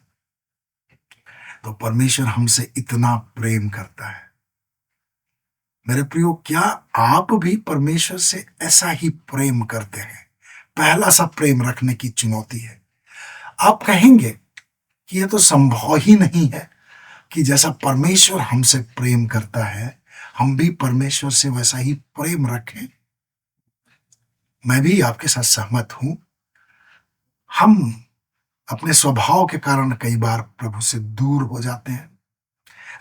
तो परमेश्वर हमसे इतना प्रेम करता है। मेरे प्रियो, क्या आप भी परमेश्वर से ऐसा ही प्रेम करते हैं? पहला सा प्रेम रखने की चुनौती है। आप कहेंगे कि यह तो संभव ही नहीं है कि जैसा परमेश्वर हमसे प्रेम करता है, हम भी परमेश्वर से वैसा ही प्रेम रखें। मैं भी आपके साथ सहमत हूं। हम अपने स्वभाव के कारण कई बार प्रभु से दूर हो जाते हैं,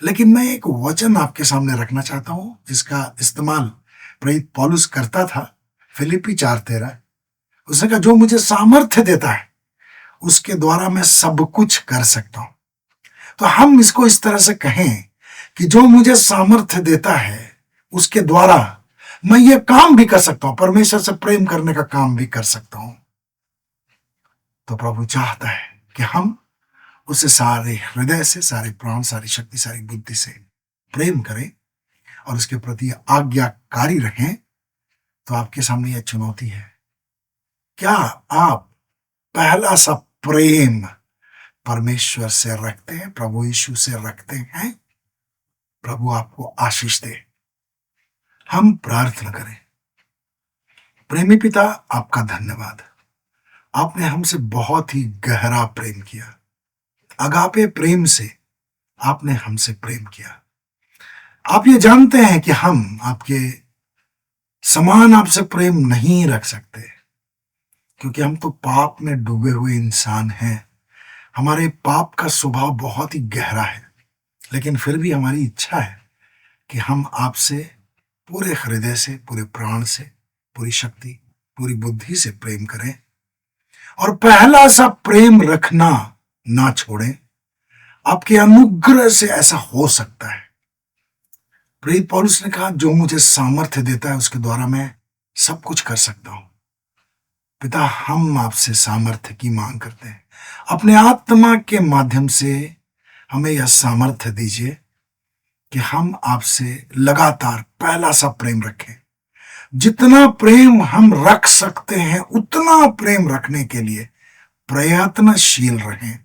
लेकिन मैं एक वचन आपके सामने रखना चाहता हूं जिसका इस्तेमाल प्रेरित पौलुस करता था। फिलिप्पी 4:13, उसने कहा जो मुझे सामर्थ्य देता है उसके द्वारा मैं सब कुछ कर सकता हूं। तो हम इसको इस तरह से कहें कि जो मुझे सामर्थ्य देता है उसके द्वारा मैं ये काम भी कर सकता हूं, परमेश्वर से प्रेम करने का काम भी कर सकता हूं। तो प्रभु चाहता है कि हम उसे सारे हृदय से, सारे प्राण, सारी शक्ति, सारी बुद्धि से प्रेम करें और उसके प्रति आज्ञाकारी रहें। तो आपके सामने यह चुनौती है, क्या आप पहला सा प्रेम परमेश्वर से रखते हैं, प्रभु यीशु से रखते हैं? प्रभु आपको आशीष दे। हम प्रार्थना करें। प्रेमी पिता, आपका धन्यवाद। आपने हमसे बहुत ही गहरा प्रेम किया। अगापे प्रेम से आपने हमसे प्रेम किया। आप ये जानते हैं कि हम आपके समान आपसे प्रेम नहीं रख सकते, क्योंकि हम तो पाप में डूबे हुए इंसान हैं। हमारे पाप का स्वभाव बहुत ही गहरा है, लेकिन फिर भी हमारी इच्छा है कि हम आपसे पूरे हृदय से, पूरे प्राण से, पूरी शक्ति, पूरी बुद्धि से प्रेम करें और पहला सा प्रेम रखना ना छोड़ें। आपके अनुग्रह से ऐसा हो सकता है। प्रेरित पौलुस ने कहा जो मुझे सामर्थ्य देता है उसके द्वारा मैं सब कुछ कर सकता हूं। पिता, हम आपसे सामर्थ्य की मांग करते हैं। अपने आत्मा के माध्यम से हमें यह सामर्थ्य दीजिए कि हम आपसे लगातार पहला सा प्रेम रखें। जितना प्रेम हम रख सकते हैं उतना प्रेम रखने के लिए प्रयत्नशील रहें।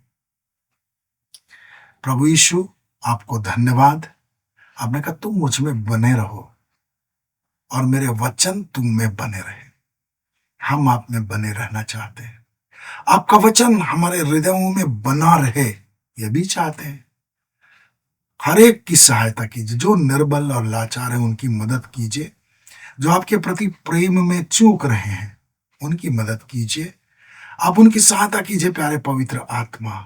प्रभु यीशु, आपको धन्यवाद। आपने कहा तुम मुझ में बने रहो और मेरे वचन तुम में बने रहे। हम आप में बने रहना चाहते हैं। आपका वचन हमारे हृदयों में बना रहे, यह भी चाहते हैं। हर एक की सहायता कीजिए। जो निर्बल और लाचार है उनकी मदद कीजिए। जो आपके प्रति प्रेम में चूक रहे हैं उनकी मदद कीजिए। आप उनकी सहायता कीजिए प्यारे पवित्र आत्मा,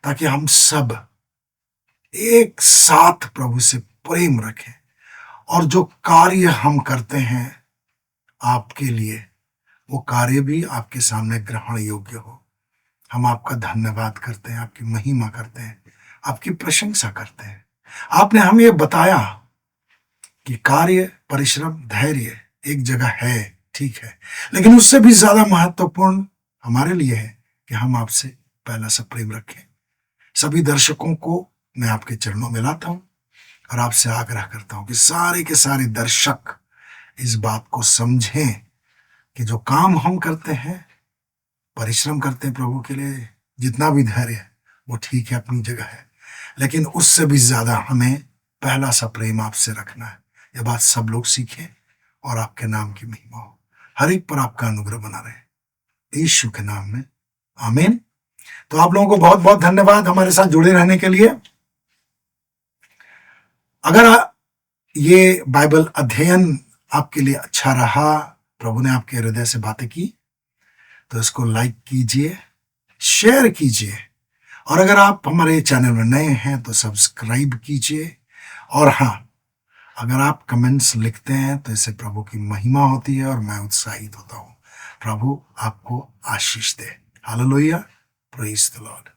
ताकि हम सब एक साथ प्रभु से प्रेम रखें और जो कार्य हम करते हैं आपके लिए, वो कार्य भी आपके सामने ग्रहण योग्य हो। हम आपका धन्यवाद करते हैं, आपकी महिमा करते हैं, आपकी प्रशंसा करते हैं। आपने हमें यह बताया कि कार्य, परिश्रम, धैर्य एक जगह है, ठीक है, लेकिन उससे भी ज्यादा महत्वपूर्ण हमारे लिए है कि हम आपसे पहला सा प्रेम रखें। सभी दर्शकों को मैं आपके चरणों में लाता हूं और आपसे आग्रह करता हूं कि सारे के सारे दर्शक इस बात को समझें कि जो काम हम करते हैं, परिश्रम करते हैं प्रभु के लिए, जितना भी धैर्य है वो ठीक है, अपनी जगह है, लेकिन उससे भी ज्यादा हमें पहला सा प्रेम आपसे रखना है। यह बात सब लोग सीखें और आपके नाम की महिमा हो। हर एक पर आपका अनुग्रह बना रहे, यीशु के नाम में, आमीन। तो आप लोगों को बहुत बहुत धन्यवाद हमारे साथ जुड़े रहने के लिए। अगर ये बाइबल अध्ययन आपके लिए अच्छा रहा, प्रभु ने आपके हृदय से बातें की, तो इसको लाइक कीजिए, शेयर कीजिए, और अगर आप हमारे चैनल में नए हैं तो सब्सक्राइब कीजिए। और हाँ, अगर आप कमेंट्स लिखते हैं तो इससे प्रभु की महिमा होती है और मैं उत्साहित होता हूँ। प्रभु आपको आशीष दे। हालेलुया, प्रेज़ द लॉर्ड।